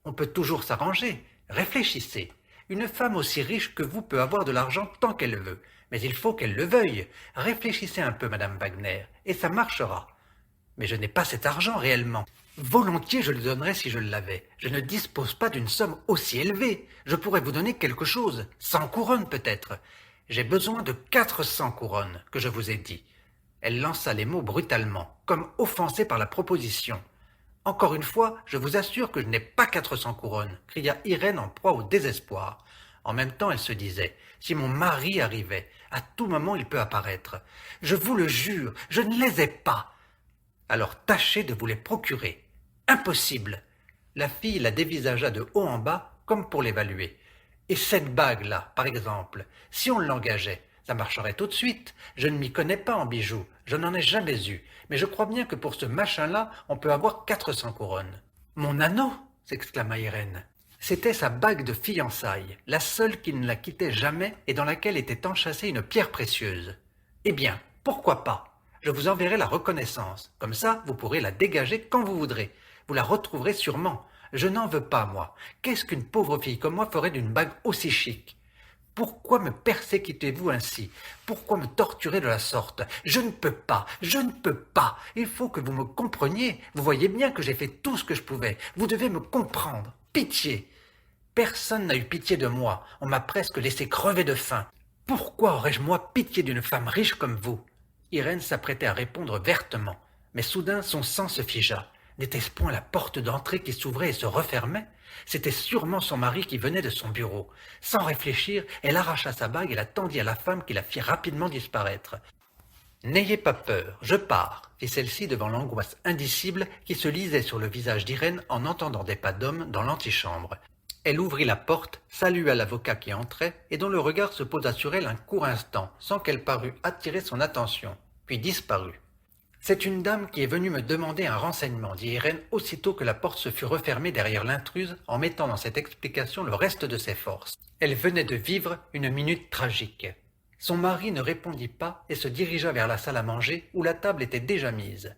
A: On peut toujours s'arranger. Réfléchissez. Une femme aussi riche que vous peut avoir de l'argent tant qu'elle veut, mais il faut qu'elle le veuille. Réfléchissez un peu, Madame Wagner, et ça marchera. Mais je n'ai pas cet argent réellement. Volontiers je le donnerais si je l'avais. Je ne dispose pas d'une somme aussi élevée. Je pourrais vous donner quelque chose, 100 couronnes peut-être. J'ai besoin de 400 couronnes, que je vous ai dit. » Elle lança les mots brutalement, comme offensée par la proposition. « Encore une fois, je vous assure que je n'ai pas 400 couronnes, » cria Irène en proie au désespoir. En même temps, elle se disait, « Si mon mari arrivait, à tout moment il peut apparaître. Je vous le jure, je ne les ai pas. » « Alors tâchez de vous les procurer. »« Impossible !» La fille la dévisagea de haut en bas, comme pour l'évaluer. « Et cette bague-là, par exemple, si on l'engageait, ça marcherait tout de suite. Je ne m'y connais pas en bijoux, je n'en ai jamais eu, mais je crois bien que pour ce machin-là, on peut avoir 400 couronnes. »« Mon anneau !» s'exclama Irène. C'était sa bague de fiançailles, la seule qui ne la quittait jamais et dans laquelle était enchâssée une pierre précieuse. « Eh bien, pourquoi pas ? Je vous enverrai la reconnaissance. Comme ça, vous pourrez la dégager quand vous voudrez. Vous la retrouverez sûrement. Je n'en veux pas, moi. Qu'est-ce qu'une pauvre fille comme moi ferait d'une bague aussi chic? Pourquoi me persécutez-vous ainsi? Pourquoi me torturer de la sorte? Je ne peux pas, je ne peux pas. Il faut que vous me compreniez. Vous voyez bien que j'ai fait tout ce que je pouvais. Vous devez me comprendre. Pitié. Personne n'a eu pitié de moi. On m'a presque laissé crever de faim. Pourquoi aurais-je moi pitié d'une femme riche comme vous? Irène s'apprêtait à répondre vertement, mais soudain son sang se figea. N'était-ce point la porte d'entrée qui s'ouvrait et se refermait? C'était sûrement son mari qui venait de son bureau. Sans réfléchir, elle arracha sa bague et la tendit à la femme qui la fit rapidement disparaître. « N'ayez pas peur, je pars » fit celle-ci devant l'angoisse indicible qui se lisait sur le visage d'Irène en entendant des pas d'homme dans l'antichambre. Elle ouvrit la porte, salua l'avocat qui entrait et dont le regard se posa sur elle un court instant, sans qu'elle parût attirer son attention, puis disparut. « C'est une dame qui est venue me demander un renseignement, » dit Irène aussitôt que la porte se fut refermée derrière l'intruse en mettant dans cette explication le reste de ses forces. Elle venait de vivre une minute tragique. Son mari ne répondit pas et se dirigea vers la salle à manger où la table était déjà mise.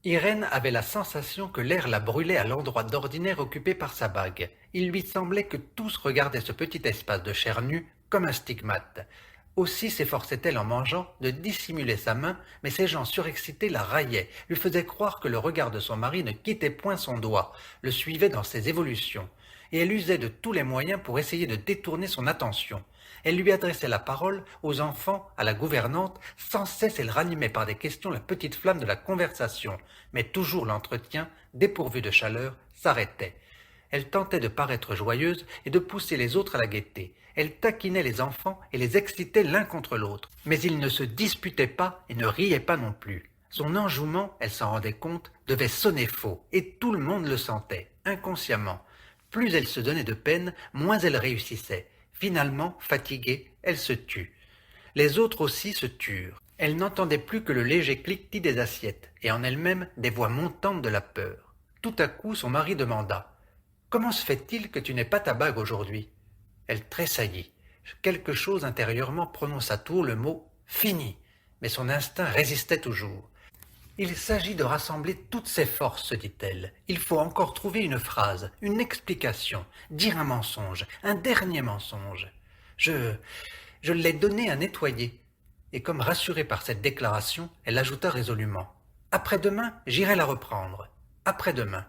A: Irène avait la sensation que l'air la brûlait à l'endroit d'ordinaire occupé par sa bague. Il lui semblait que tous regardaient ce petit espace de chair nue comme un stigmate. Aussi s'efforçait-elle en mangeant de dissimuler sa main, mais ses gens surexcités la raillaient, lui faisaient croire que le regard de son mari ne quittait point son doigt, le suivait dans ses évolutions, et elle usait de tous les moyens pour essayer de détourner son attention. Elle lui adressait la parole, aux enfants, à la gouvernante, sans cesse elle ranimait par des questions la petite flamme de la conversation, mais toujours l'entretien, dépourvu de chaleur, s'arrêtait. Elle tentait de paraître joyeuse et de pousser les autres à la gaieté. Elle taquinait les enfants et les excitait l'un contre l'autre. Mais ils ne se disputaient pas et ne riaient pas non plus. Son enjouement, elle s'en rendait compte, devait sonner faux, et tout le monde le sentait, inconsciemment. Plus elle se donnait de peine, moins elle réussissait. Finalement, fatiguée, elle se tut. Les autres aussi se turent. Elle n'entendait plus que le léger cliquetis des assiettes, et en elle-même des voix montantes de la peur. Tout à coup, son mari demanda « Comment se fait-il que tu n'aies pas ta bague aujourd'hui ?» Elle tressaillit. Quelque chose intérieurement prononça tout le mot « fini », mais son instinct résistait toujours. « Il s'agit de rassembler toutes ses forces, se dit-elle. Il faut encore trouver une phrase, une explication, dire un mensonge, un dernier mensonge. Je l'ai donné à nettoyer. » Et comme rassurée par cette déclaration, elle ajouta résolument « Après-demain, j'irai la reprendre. Après-demain. »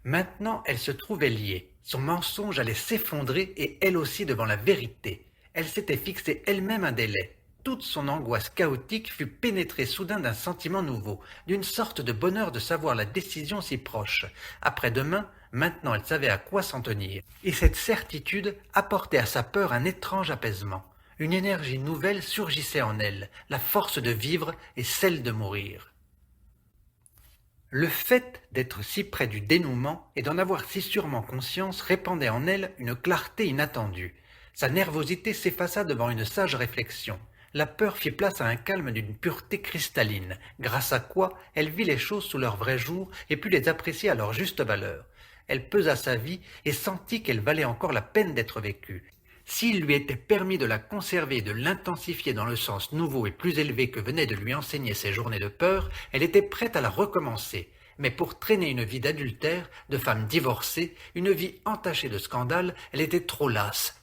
A: Maintenant, elle se trouvait liée. Son mensonge allait s'effondrer et elle aussi devant la vérité. Elle s'était fixé elle-même un délai. Toute son angoisse chaotique fut pénétrée soudain d'un sentiment nouveau, d'une sorte de bonheur de savoir la décision si proche. Après-demain, maintenant elle savait à quoi s'en tenir. Et cette certitude apportait à sa peur un étrange apaisement. Une énergie nouvelle surgissait en elle, la force de vivre et celle de mourir. Le fait d'être si près du dénouement et d'en avoir si sûrement conscience répandait en elle une clarté inattendue. Sa nervosité s'effaça devant une sage réflexion. La peur fit place à un calme d'une pureté cristalline, grâce à quoi elle vit les choses sous leur vrai jour et put les apprécier à leur juste valeur. Elle pesa sa vie et sentit qu'elle valait encore la peine d'être vécue. S'il lui était permis de la conserver et de l'intensifier dans le sens nouveau et plus élevé que venaient de lui enseigner ses journées de peur, elle était prête à la recommencer. Mais pour traîner une vie d'adultère, de femme divorcée, une vie entachée de scandales, elle était trop lasse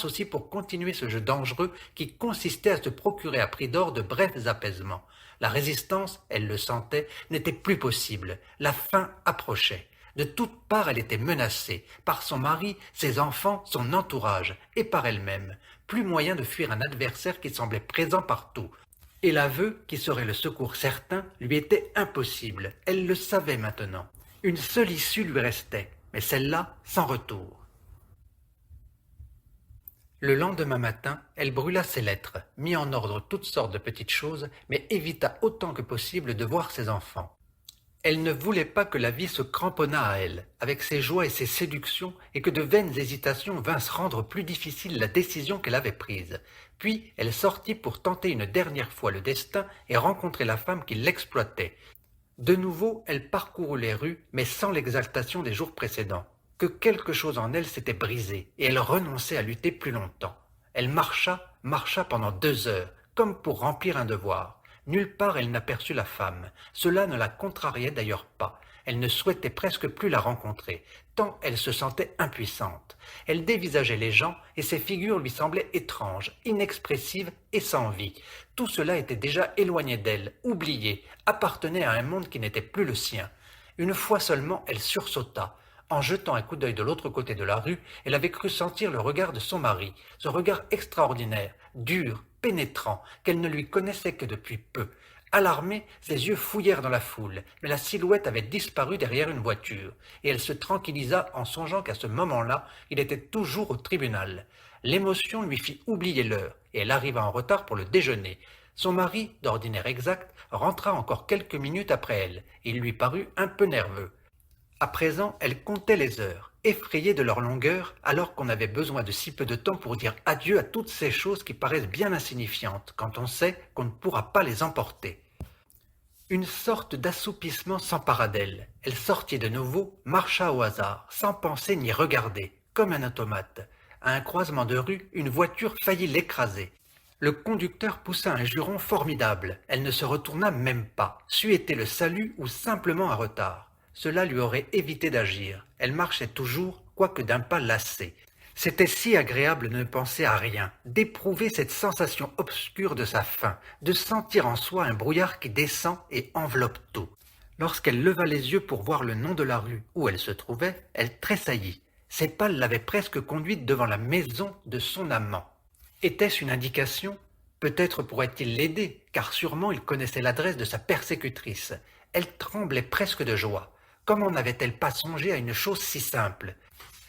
A: aussi pour continuer ce jeu dangereux qui consistait à se procurer à prix d'or de brefs apaisements. La résistance, elle le sentait, n'était plus possible. La fin approchait. De toutes parts, elle était menacée, par son mari, ses enfants, son entourage, et par elle-même. Plus moyen de fuir un adversaire qui semblait présent partout. Et l'aveu, qui serait le secours certain, lui était impossible. Elle le savait maintenant. Une seule issue lui restait, mais celle-là sans retour. Le lendemain matin, elle brûla ses lettres, mit en ordre toutes sortes de petites choses, mais évita autant que possible de voir ses enfants. Elle ne voulait pas que la vie se cramponnât à elle, avec ses joies et ses séductions, et que de vaines hésitations vinssent rendre plus difficile la décision qu'elle avait prise. Puis elle sortit pour tenter une dernière fois le destin et rencontrer la femme qui l'exploitait. De nouveau, elle parcourut les rues, mais sans l'exaltation des jours précédents. Que quelque chose en elle s'était brisé, et elle renonçait à lutter plus longtemps. Elle marcha pendant 2 heures, comme pour remplir un devoir. Nulle part elle n'aperçut la femme. Cela ne la contrariait d'ailleurs pas. Elle ne souhaitait presque plus la rencontrer, tant elle se sentait impuissante. Elle dévisageait les gens, et ces figures lui semblaient étranges, inexpressives et sans vie. Tout cela était déjà éloigné d'elle, oublié, appartenait à un monde qui n'était plus le sien. Une fois seulement, elle sursauta. En jetant un coup d'œil de l'autre côté de la rue, elle avait cru sentir le regard de son mari, ce regard extraordinaire, dur, pénétrant, qu'elle ne lui connaissait que depuis peu. Alarmée, ses yeux fouillèrent dans la foule, mais la silhouette avait disparu derrière une voiture, et elle se tranquillisa en songeant qu'à ce moment-là, il était toujours au tribunal. L'émotion lui fit oublier l'heure, et elle arriva en retard pour le déjeuner. Son mari, d'ordinaire exact, rentra encore quelques minutes après elle, et il lui parut un peu nerveux. À présent, elle comptait les heures, effrayée de leur longueur, alors qu'on avait besoin de si peu de temps pour dire adieu à toutes ces choses qui paraissent bien insignifiantes, quand on sait qu'on ne pourra pas les emporter. Une sorte d'assoupissement s'empara d'elle. Elle sortit de nouveau, marcha au hasard, sans penser ni regarder, comme un automate. À un croisement de rue, une voiture faillit l'écraser. Le conducteur poussa un juron formidable. Elle ne se retourna même pas. C'eût été le salut ou simplement un retard. Cela lui aurait évité d'agir. Elle marchait toujours, quoique d'un pas lassé. C'était si agréable de ne penser à rien, d'éprouver cette sensation obscure de sa faim, de sentir en soi un brouillard qui descend et enveloppe tout. Lorsqu'elle leva les yeux pour voir le nom de la rue où elle se trouvait, elle tressaillit. Ses pas l'avaient presque conduite devant la maison de son amant. Était-ce une indication ? Peut-être pourrait-il l'aider, car sûrement il connaissait l'adresse de sa persécutrice. Elle tremblait presque de joie. Comment n'avait-elle pas songé à une chose si simple?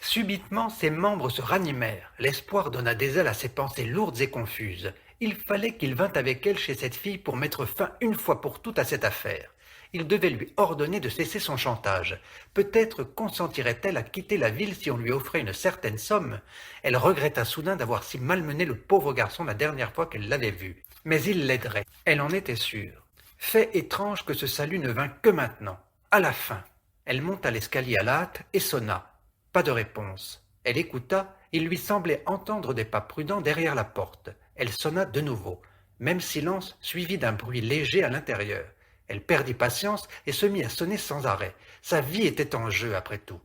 A: Subitement, ses membres se ranimèrent. L'espoir donna des ailes à ses pensées lourdes et confuses. Il fallait qu'il vînt avec elle chez cette fille pour mettre fin une fois pour toutes à cette affaire. Il devait lui ordonner de cesser son chantage. Peut-être consentirait-elle à quitter la ville si on lui offrait une certaine somme. Elle regretta soudain d'avoir si malmené le pauvre garçon la dernière fois qu'elle l'avait vu. Mais il l'aiderait, elle en était sûre. Fait étrange que ce salut ne vint que maintenant, à la fin. Elle monta l'escalier à la hâte et sonna. Pas de réponse. Elle écouta, il lui semblait entendre des pas prudents derrière la porte. Elle sonna de nouveau. Même silence, suivi d'un bruit léger à l'intérieur. Elle perdit patience et se mit à sonner sans arrêt. Sa vie était en jeu, après tout.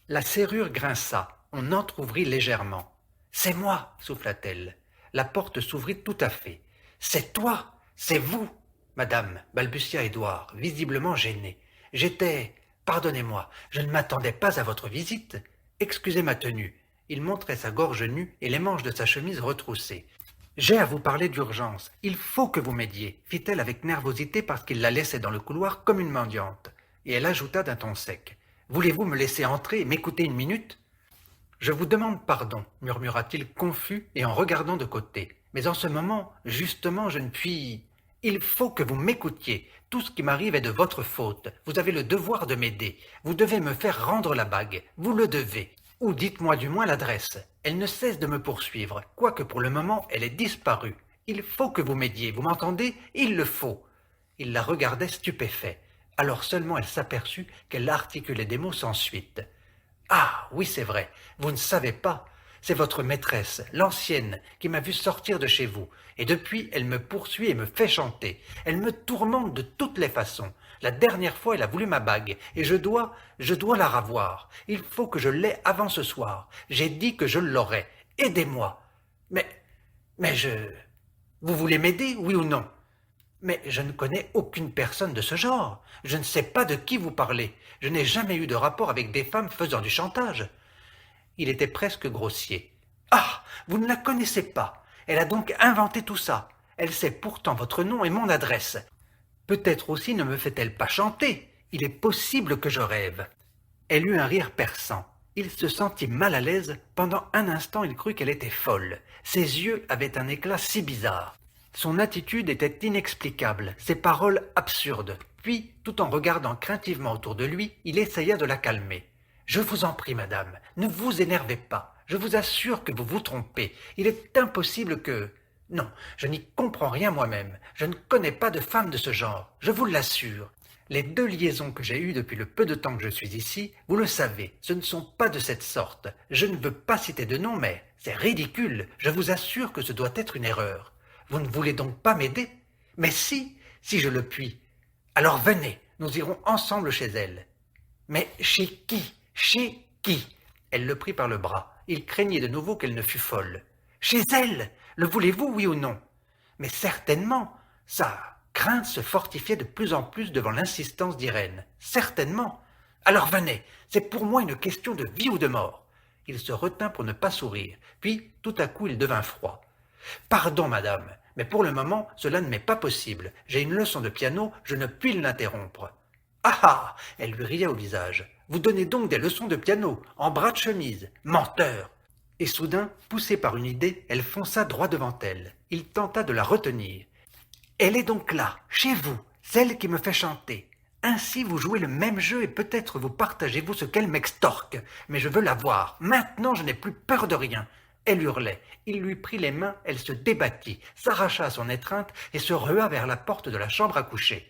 A: La serrure grinça. On entr'ouvrit légèrement. « C'est moi !» souffla-t-elle. La porte s'ouvrit tout à fait. « C'est toi! C'est vous !» Madame, balbutia Édouard, visiblement gêné. « J'étais... Pardonnez-moi, je ne m'attendais pas à votre visite. Excusez ma tenue. » Il montrait sa gorge nue et les manches de sa chemise retroussées. « J'ai à vous parler d'urgence. Il faut que vous m'aidiez, » fit-elle avec nervosité parce qu'il la laissait dans le couloir comme une mendiante. Et elle ajouta d'un ton sec. « Voulez-vous me laisser entrer et m'écouter une minute ?»« Je vous demande pardon, » murmura-t-il confus et en regardant de côté. « Mais en ce moment, justement, je ne puis... Il faut que vous m'écoutiez. Tout ce qui m'arrive est de votre faute. Vous avez le devoir de m'aider. Vous devez me faire rendre la bague. Vous le devez. Ou dites-moi du moins l'adresse. Elle ne cesse de me poursuivre, quoique pour le moment elle ait disparu. Il faut que vous m'aidiez, vous m'entendez? Il le faut. » Il la regardait stupéfait. Alors seulement elle s'aperçut qu'elle articulait des mots sans suite. « Ah, oui, c'est vrai, vous ne savez pas. C'est votre maîtresse, l'ancienne, qui m'a vu sortir de chez vous. Et depuis, elle me poursuit et me fait chanter. Elle me tourmente de toutes les façons. La dernière fois, elle a voulu ma bague, et je dois la ravoir. Il faut que je l'aie avant ce soir. J'ai dit que je l'aurais. Aidez-moi. Mais vous voulez m'aider, oui ou non? Mais je ne connais aucune personne de ce genre. Je ne sais pas de qui vous parlez. Je n'ai jamais eu de rapport avec des femmes faisant du chantage. Il était presque grossier. Ah, vous ne la connaissez pas. Elle a donc inventé tout ça. Elle sait pourtant votre nom et mon adresse. Peut-être aussi ne me fait-elle pas chanter. Il est possible que je rêve. » Elle eut un rire perçant. Il se sentit mal à l'aise. Pendant un instant, il crut qu'elle était folle. Ses yeux avaient un éclat si bizarre. Son attitude était inexplicable, ses paroles absurdes. Puis, tout en regardant craintivement autour de lui, il essaya de la calmer. « Je vous en prie, madame, ne vous énervez pas. Je vous assure que vous vous trompez. Il est impossible que... Non, je n'y comprends rien moi-même. Je ne connais pas de femme de ce genre, je vous l'assure. Les 2 liaisons que j'ai eues depuis le peu de temps que je suis ici, vous le savez, ce ne sont pas de cette sorte. Je ne veux pas citer de nom, mais c'est ridicule. Je vous assure que ce doit être une erreur. Vous ne voulez donc pas m'aider? Mais si je le puis. Alors venez, nous irons ensemble chez elle. Mais chez qui? Chez qui? Elle le prit par le bras. Il craignait de nouveau qu'elle ne fût folle. Chez elle? Le voulez-vous, oui ou non? Mais certainement. Sa crainte se fortifiait de plus en plus devant l'insistance d'Irène. Certainement. Alors venez, c'est pour moi une question de vie ou de mort. Il se retint pour ne pas sourire, puis tout à coup il devint froid. Pardon, madame, mais pour le moment, cela ne m'est pas possible. J'ai une leçon de piano, je ne puis l'interrompre. Ah ah! Elle lui riait au visage. Vous donnez donc des leçons de piano, en bras de chemise, menteur! Et soudain, poussée par une idée, elle fonça droit devant elle. Il tenta de la retenir. Elle est donc là, chez vous, celle qui me fait chanter. Ainsi vous jouez le même jeu et peut-être vous partagez-vous ce qu'elle m'extorque. Mais je veux la voir. Maintenant, je n'ai plus peur de rien. Elle hurlait. Il lui prit les mains, elle se débattit, s'arracha à son étreinte et se rua vers la porte de la chambre à coucher.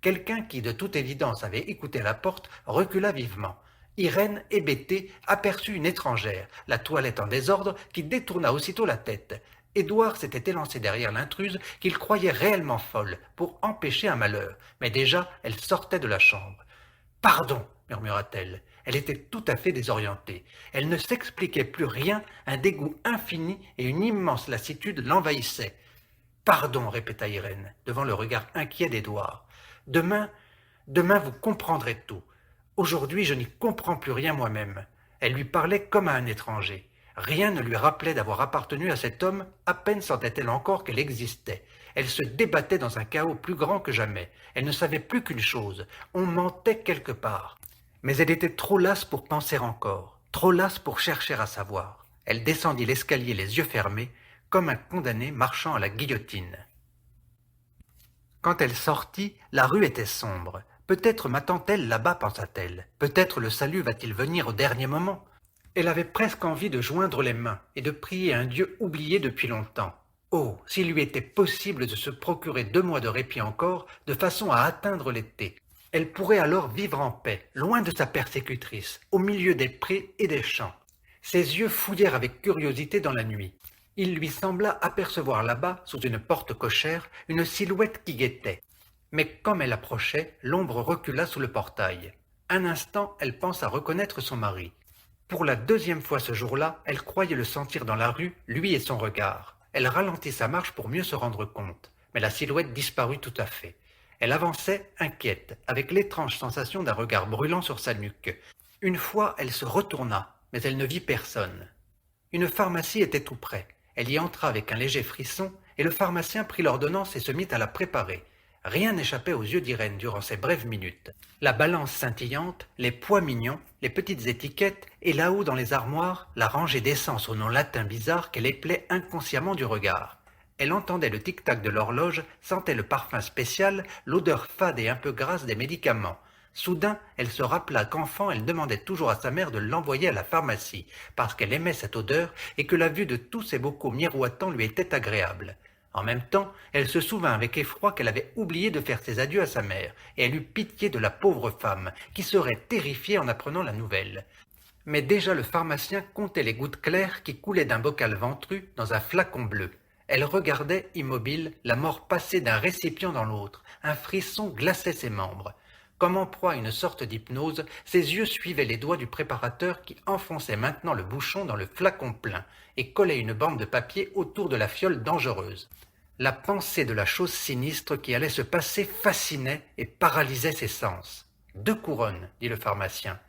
A: Quelqu'un qui, de toute évidence, avait écouté à la porte, recula vivement. Irène, hébétée, aperçut une étrangère, la toilette en désordre, qui détourna aussitôt la tête. Édouard s'était élancé derrière l'intruse qu'il croyait réellement folle, pour empêcher un malheur, mais déjà elle sortait de la chambre. « Pardon !» murmura-t-elle. Elle était tout à fait désorientée. Elle ne s'expliquait plus rien, un dégoût infini et une immense lassitude l'envahissaient. « Pardon !» répéta Irène, devant le regard inquiet d'Édouard. « Demain vous comprendrez tout. Aujourd'hui, je n'y comprends plus rien moi-même. » Elle lui parlait comme à un étranger. Rien ne lui rappelait d'avoir appartenu à cet homme, à peine sentait-elle encore qu'elle existait. Elle se débattait dans un chaos plus grand que jamais. Elle ne savait plus qu'une chose, on mentait quelque part. Mais elle était trop lasse pour penser encore, trop lasse pour chercher à savoir. Elle descendit l'escalier les yeux fermés, comme un condamné marchant à la guillotine. Quand elle sortit, la rue était sombre. Peut-être m'attend-elle là-bas, pensa-t-elle. Peut-être le salut va-t-il venir au dernier moment. Elle avait presque envie de joindre les mains et de prier un Dieu oublié depuis longtemps. Oh, s'il lui était possible de se procurer 2 mois de répit encore, de façon à atteindre l'été. Elle pourrait alors vivre en paix, loin de sa persécutrice, au milieu des prés et des champs. Ses yeux fouillèrent avec curiosité dans la nuit. Il lui sembla apercevoir là-bas, sous une porte cochère, une silhouette qui guettait. Mais comme elle approchait, l'ombre recula sous le portail. Un instant, elle pensa reconnaître son mari. Pour la 2e fois ce jour-là, elle croyait le sentir dans la rue, lui et son regard. Elle ralentit sa marche pour mieux se rendre compte, mais la silhouette disparut tout à fait. Elle avançait, inquiète, avec l'étrange sensation d'un regard brûlant sur sa nuque. Une fois, elle se retourna, mais elle ne vit personne. Une pharmacie était tout près. Elle y entra avec un léger frisson, et le pharmacien prit l'ordonnance et se mit à la préparer. Rien n'échappait aux yeux d'Irène durant ces brèves minutes. La balance scintillante, les poids mignons, les petites étiquettes, et là-haut dans les armoires, la rangée d'essences aux noms latins bizarres qu'elle éplait inconsciemment du regard. Elle entendait le tic-tac de l'horloge, sentait le parfum spécial, l'odeur fade et un peu grasse des médicaments. Soudain, elle se rappela qu'enfant, elle demandait toujours à sa mère de l'envoyer à la pharmacie, parce qu'elle aimait cette odeur et que la vue de tous ces bocaux miroitants lui était agréable. En même temps, elle se souvint avec effroi qu'elle avait oublié de faire ses adieux à sa mère, et elle eut pitié de la pauvre femme, qui serait terrifiée en apprenant la nouvelle. Mais déjà le pharmacien comptait les gouttes claires qui coulaient d'un bocal ventru dans un flacon bleu. Elle regardait, immobile, la mort passer d'un récipient dans l'autre. Un frisson glaçait ses membres. Comme en proie à une sorte d'hypnose, ses yeux suivaient les doigts du préparateur qui enfonçait maintenant le bouchon dans le flacon plein et collait une bande de papier autour de la fiole dangereuse. La pensée de la chose sinistre qui allait se passer fascinait et paralysait ses sens. 2 couronnes, dit le pharmacien.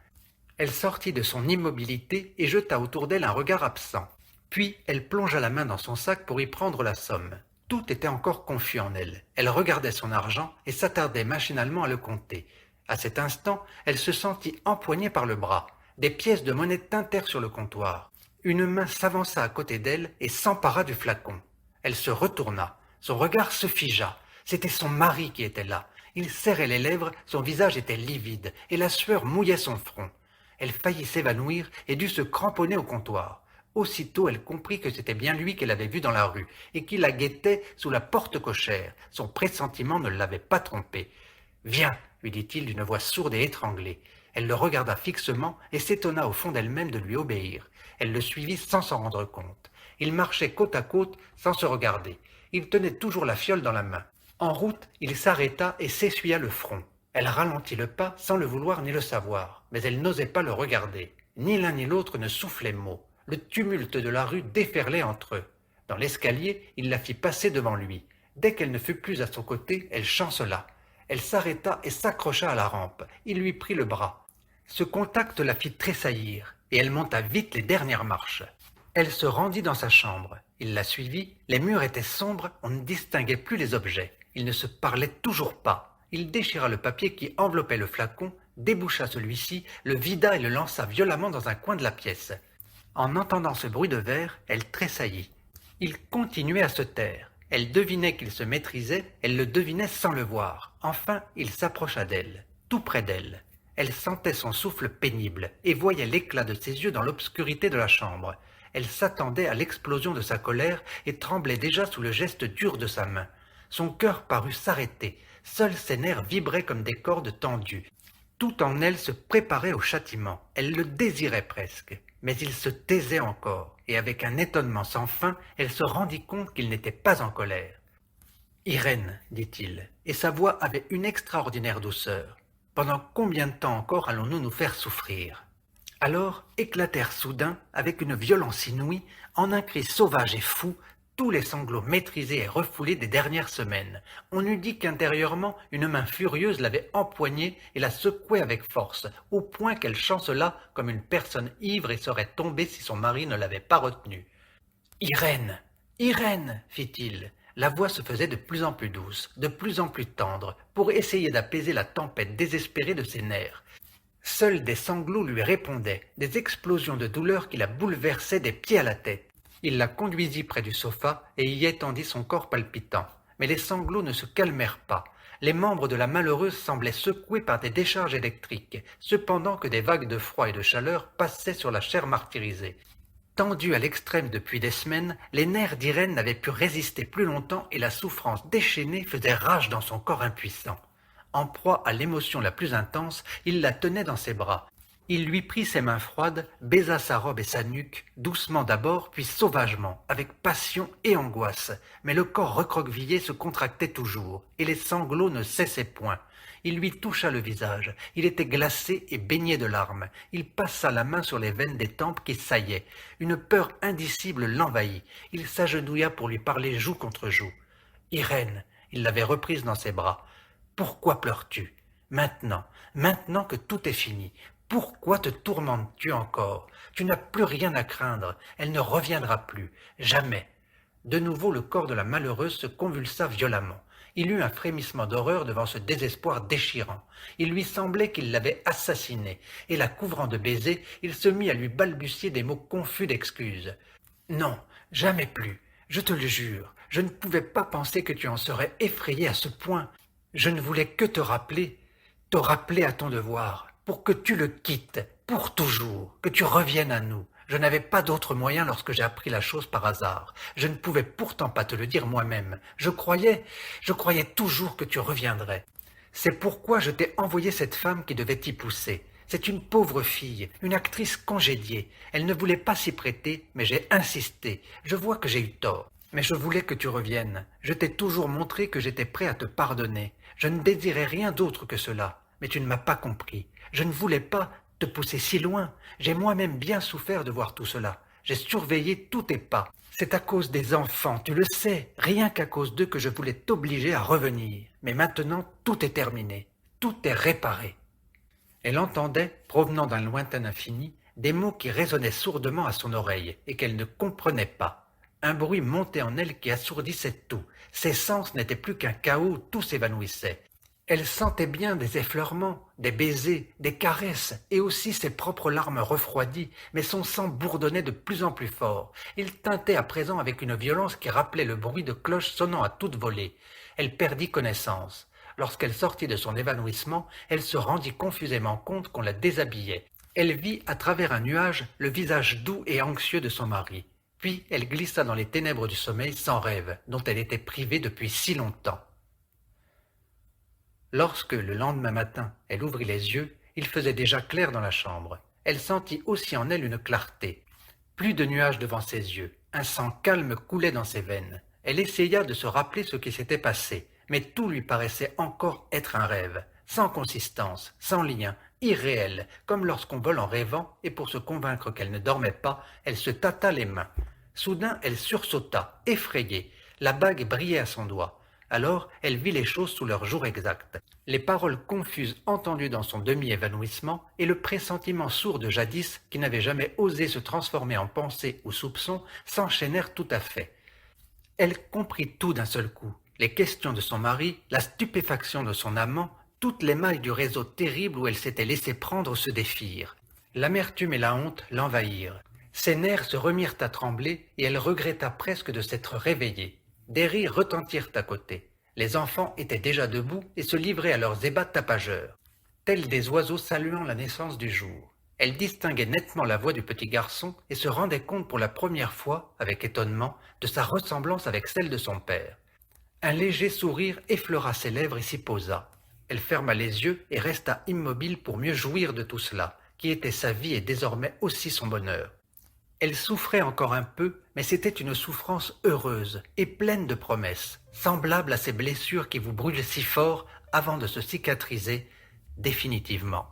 A: Elle sortit de son immobilité et jeta autour d'elle un regard absent. Puis elle plongea la main dans son sac pour y prendre la somme. Tout était encore confus en elle. Elle regardait son argent et s'attardait machinalement à le compter. À cet instant, elle se sentit empoignée par le bras. Des pièces de monnaie tintèrent sur le comptoir. Une main s'avança à côté d'elle et s'empara du flacon. Elle se retourna. Son regard se figea. C'était son mari qui était là. Il serrait les lèvres, son visage était livide, et la sueur mouillait son front. Elle faillit s'évanouir et dut se cramponner au comptoir. Aussitôt elle comprit que c'était bien lui qu'elle avait vu dans la rue, et qui la guettait sous la porte cochère. Son pressentiment ne l'avait pas trompée. « Viens !» lui dit-il d'une voix sourde et étranglée. Elle le regarda fixement et s'étonna au fond d'elle-même de lui obéir. Elle le suivit sans s'en rendre compte. Ils marchaient côte à côte sans se regarder. Il tenait toujours la fiole dans la main. En route, il s'arrêta et s'essuya le front. Elle ralentit le pas sans le vouloir ni le savoir, mais elle n'osait pas le regarder. Ni l'un ni l'autre ne soufflait mot. Le tumulte de la rue déferlait entre eux. Dans l'escalier, il la fit passer devant lui. Dès qu'elle ne fut plus à son côté, elle chancela. Elle s'arrêta et s'accrocha à la rampe. Il lui prit le bras. Ce contact la fit tressaillir, et elle monta vite les dernières marches. Elle se rendit dans sa chambre. Il la suivit. Les murs étaient sombres, on ne distinguait plus les objets. Ils ne se parlaient toujours pas. Il déchira le papier qui enveloppait le flacon, déboucha celui-ci, le vida et le lança violemment dans un coin de la pièce. En entendant ce bruit de verre, elle tressaillit. Il continuait à se taire. Elle devinait qu'il se maîtrisait, elle le devinait sans le voir. Enfin, il s'approcha d'elle, tout près d'elle. Elle sentait son souffle pénible et voyait l'éclat de ses yeux dans l'obscurité de la chambre. Elle s'attendait à l'explosion de sa colère et tremblait déjà sous le geste dur de sa main. Son cœur parut s'arrêter. Seuls ses nerfs vibraient comme des cordes tendues. Tout en elle se préparait au châtiment. Elle le désirait presque. Mais il se taisait encore, et avec un étonnement sans fin, elle se rendit compte qu'il n'était pas en colère. « Irène, dit-il, et sa voix avait une extraordinaire douceur. Pendant combien de temps encore allons-nous nous faire souffrir ?» Alors éclatèrent soudain, avec une violence inouïe, en un cri sauvage et fou, tous les sanglots maîtrisés et refoulés des dernières semaines. On eût dit qu'intérieurement, une main furieuse l'avait empoignée et la secouait avec force, au point qu'elle chancela comme une personne ivre et serait tombée si son mari ne l'avait pas retenue. « Irène, Irène !» fit-il. La voix se faisait de plus en plus douce, de plus en plus tendre, pour essayer d'apaiser la tempête désespérée de ses nerfs. Seuls des sanglots lui répondaient, des explosions de douleur qui la bouleversaient des pieds à la tête. Il la conduisit près du sofa et y étendit son corps palpitant. Mais les sanglots ne se calmèrent pas. Les membres de la malheureuse semblaient secoués par des décharges électriques, cependant que des vagues de froid et de chaleur passaient sur la chair martyrisée. Tendue à l'extrême depuis des semaines, les nerfs d'Irène n'avaient pu résister plus longtemps et la souffrance déchaînée faisait rage dans son corps impuissant. En proie à l'émotion la plus intense, il la tenait dans ses bras. Il lui prit ses mains froides, baisa sa robe et sa nuque, doucement d'abord, puis sauvagement, avec passion et angoisse. Mais le corps recroquevillé se contractait toujours, et les sanglots ne cessaient point. Il lui toucha le visage. Il était glacé et baigné de larmes. Il passa la main sur les veines des tempes qui saillaient. Une peur indicible l'envahit. Il s'agenouilla pour lui parler joue contre joue. « Irène !» Il l'avait reprise dans ses bras. « Pourquoi pleures-tu ? Maintenant que tout est fini. Pourquoi te tourmentes-tu encore ? Tu n'as plus rien à craindre. Elle ne reviendra plus. Jamais. » De nouveau, le corps de la malheureuse se convulsa violemment. Il eut un frémissement d'horreur devant ce désespoir déchirant. Il lui semblait qu'il l'avait assassinée, et la couvrant de baisers, il se mit à lui balbutier des mots confus d'excuses. « Non, jamais plus. Je te le jure. Je ne pouvais pas penser que tu en serais effrayé à ce point. Je ne voulais que te rappeler à ton devoir, pour que tu le quittes, pour toujours, que tu reviennes à nous. Je n'avais pas d'autre moyen lorsque j'ai appris la chose par hasard. Je ne pouvais pourtant pas te le dire moi-même. Je croyais toujours que tu reviendrais. C'est pourquoi je t'ai envoyé cette femme qui devait t'y pousser. C'est une pauvre fille, une actrice congédiée. Elle ne voulait pas s'y prêter, mais j'ai insisté. Je vois que j'ai eu tort. Mais je voulais que tu reviennes. Je t'ai toujours montré que j'étais prêt à te pardonner. Je ne désirais rien d'autre que cela. Mais tu ne m'as pas compris. Je ne voulais pas te pousser si loin. J'ai moi-même bien souffert de voir tout cela. J'ai surveillé tous tes pas. C'est à cause des enfants, tu le sais, rien qu'à cause d'eux que je voulais t'obliger à revenir. Mais maintenant, tout est terminé. Tout est réparé. » Elle entendait, provenant d'un lointain infini, des mots qui résonnaient sourdement à son oreille et qu'elle ne comprenait pas. Un bruit montait en elle qui assourdissait tout. Ses sens n'étaient plus qu'un chaos où tout s'évanouissait. Elle sentait bien des effleurements, des baisers, des caresses, et aussi ses propres larmes refroidies, mais son sang bourdonnait de plus en plus fort. Il tintait à présent avec une violence qui rappelait le bruit de cloches sonnant à toute volée. Elle perdit connaissance. Lorsqu'elle sortit de son évanouissement, elle se rendit confusément compte qu'on la déshabillait. Elle vit à travers un nuage le visage doux et anxieux de son mari. Puis elle glissa dans les ténèbres du sommeil sans rêve, dont elle était privée depuis si longtemps. Lorsque, le lendemain matin, elle ouvrit les yeux, il faisait déjà clair dans la chambre. Elle sentit aussi en elle une clarté. Plus de nuages devant ses yeux. Un sang calme coulait dans ses veines. Elle essaya de se rappeler ce qui s'était passé, mais tout lui paraissait encore être un rêve, sans consistance, sans lien, irréel, comme lorsqu'on vole en rêvant, et pour se convaincre qu'elle ne dormait pas, elle se tâta les mains. Soudain, elle sursauta, effrayée. La bague brillait à son doigt. Alors, elle vit les choses sous leur jour exact. Les paroles confuses entendues dans son demi-évanouissement et le pressentiment sourd de jadis, qui n'avait jamais osé se transformer en pensée ou soupçon, s'enchaînèrent tout à fait. Elle comprit tout d'un seul coup. Les questions de son mari, la stupéfaction de son amant, toutes les mailles du réseau terrible où elle s'était laissée prendre se défirent. L'amertume et la honte l'envahirent. Ses nerfs se remirent à trembler et elle regretta presque de s'être réveillée. Des rires retentirent à côté. Les enfants étaient déjà debout et se livraient à leurs ébats tapageurs, tels des oiseaux saluant la naissance du jour. Elle distinguait nettement la voix du petit garçon et se rendait compte pour la première fois, avec étonnement, de sa ressemblance avec celle de son père. Un léger sourire effleura ses lèvres et s'y posa. Elle ferma les yeux et resta immobile pour mieux jouir de tout cela, qui était sa vie et désormais aussi son bonheur. Elle souffrait encore un peu, mais c'était une souffrance heureuse et pleine de promesses, semblable à ces blessures qui vous brûlent si fort avant de se cicatriser définitivement.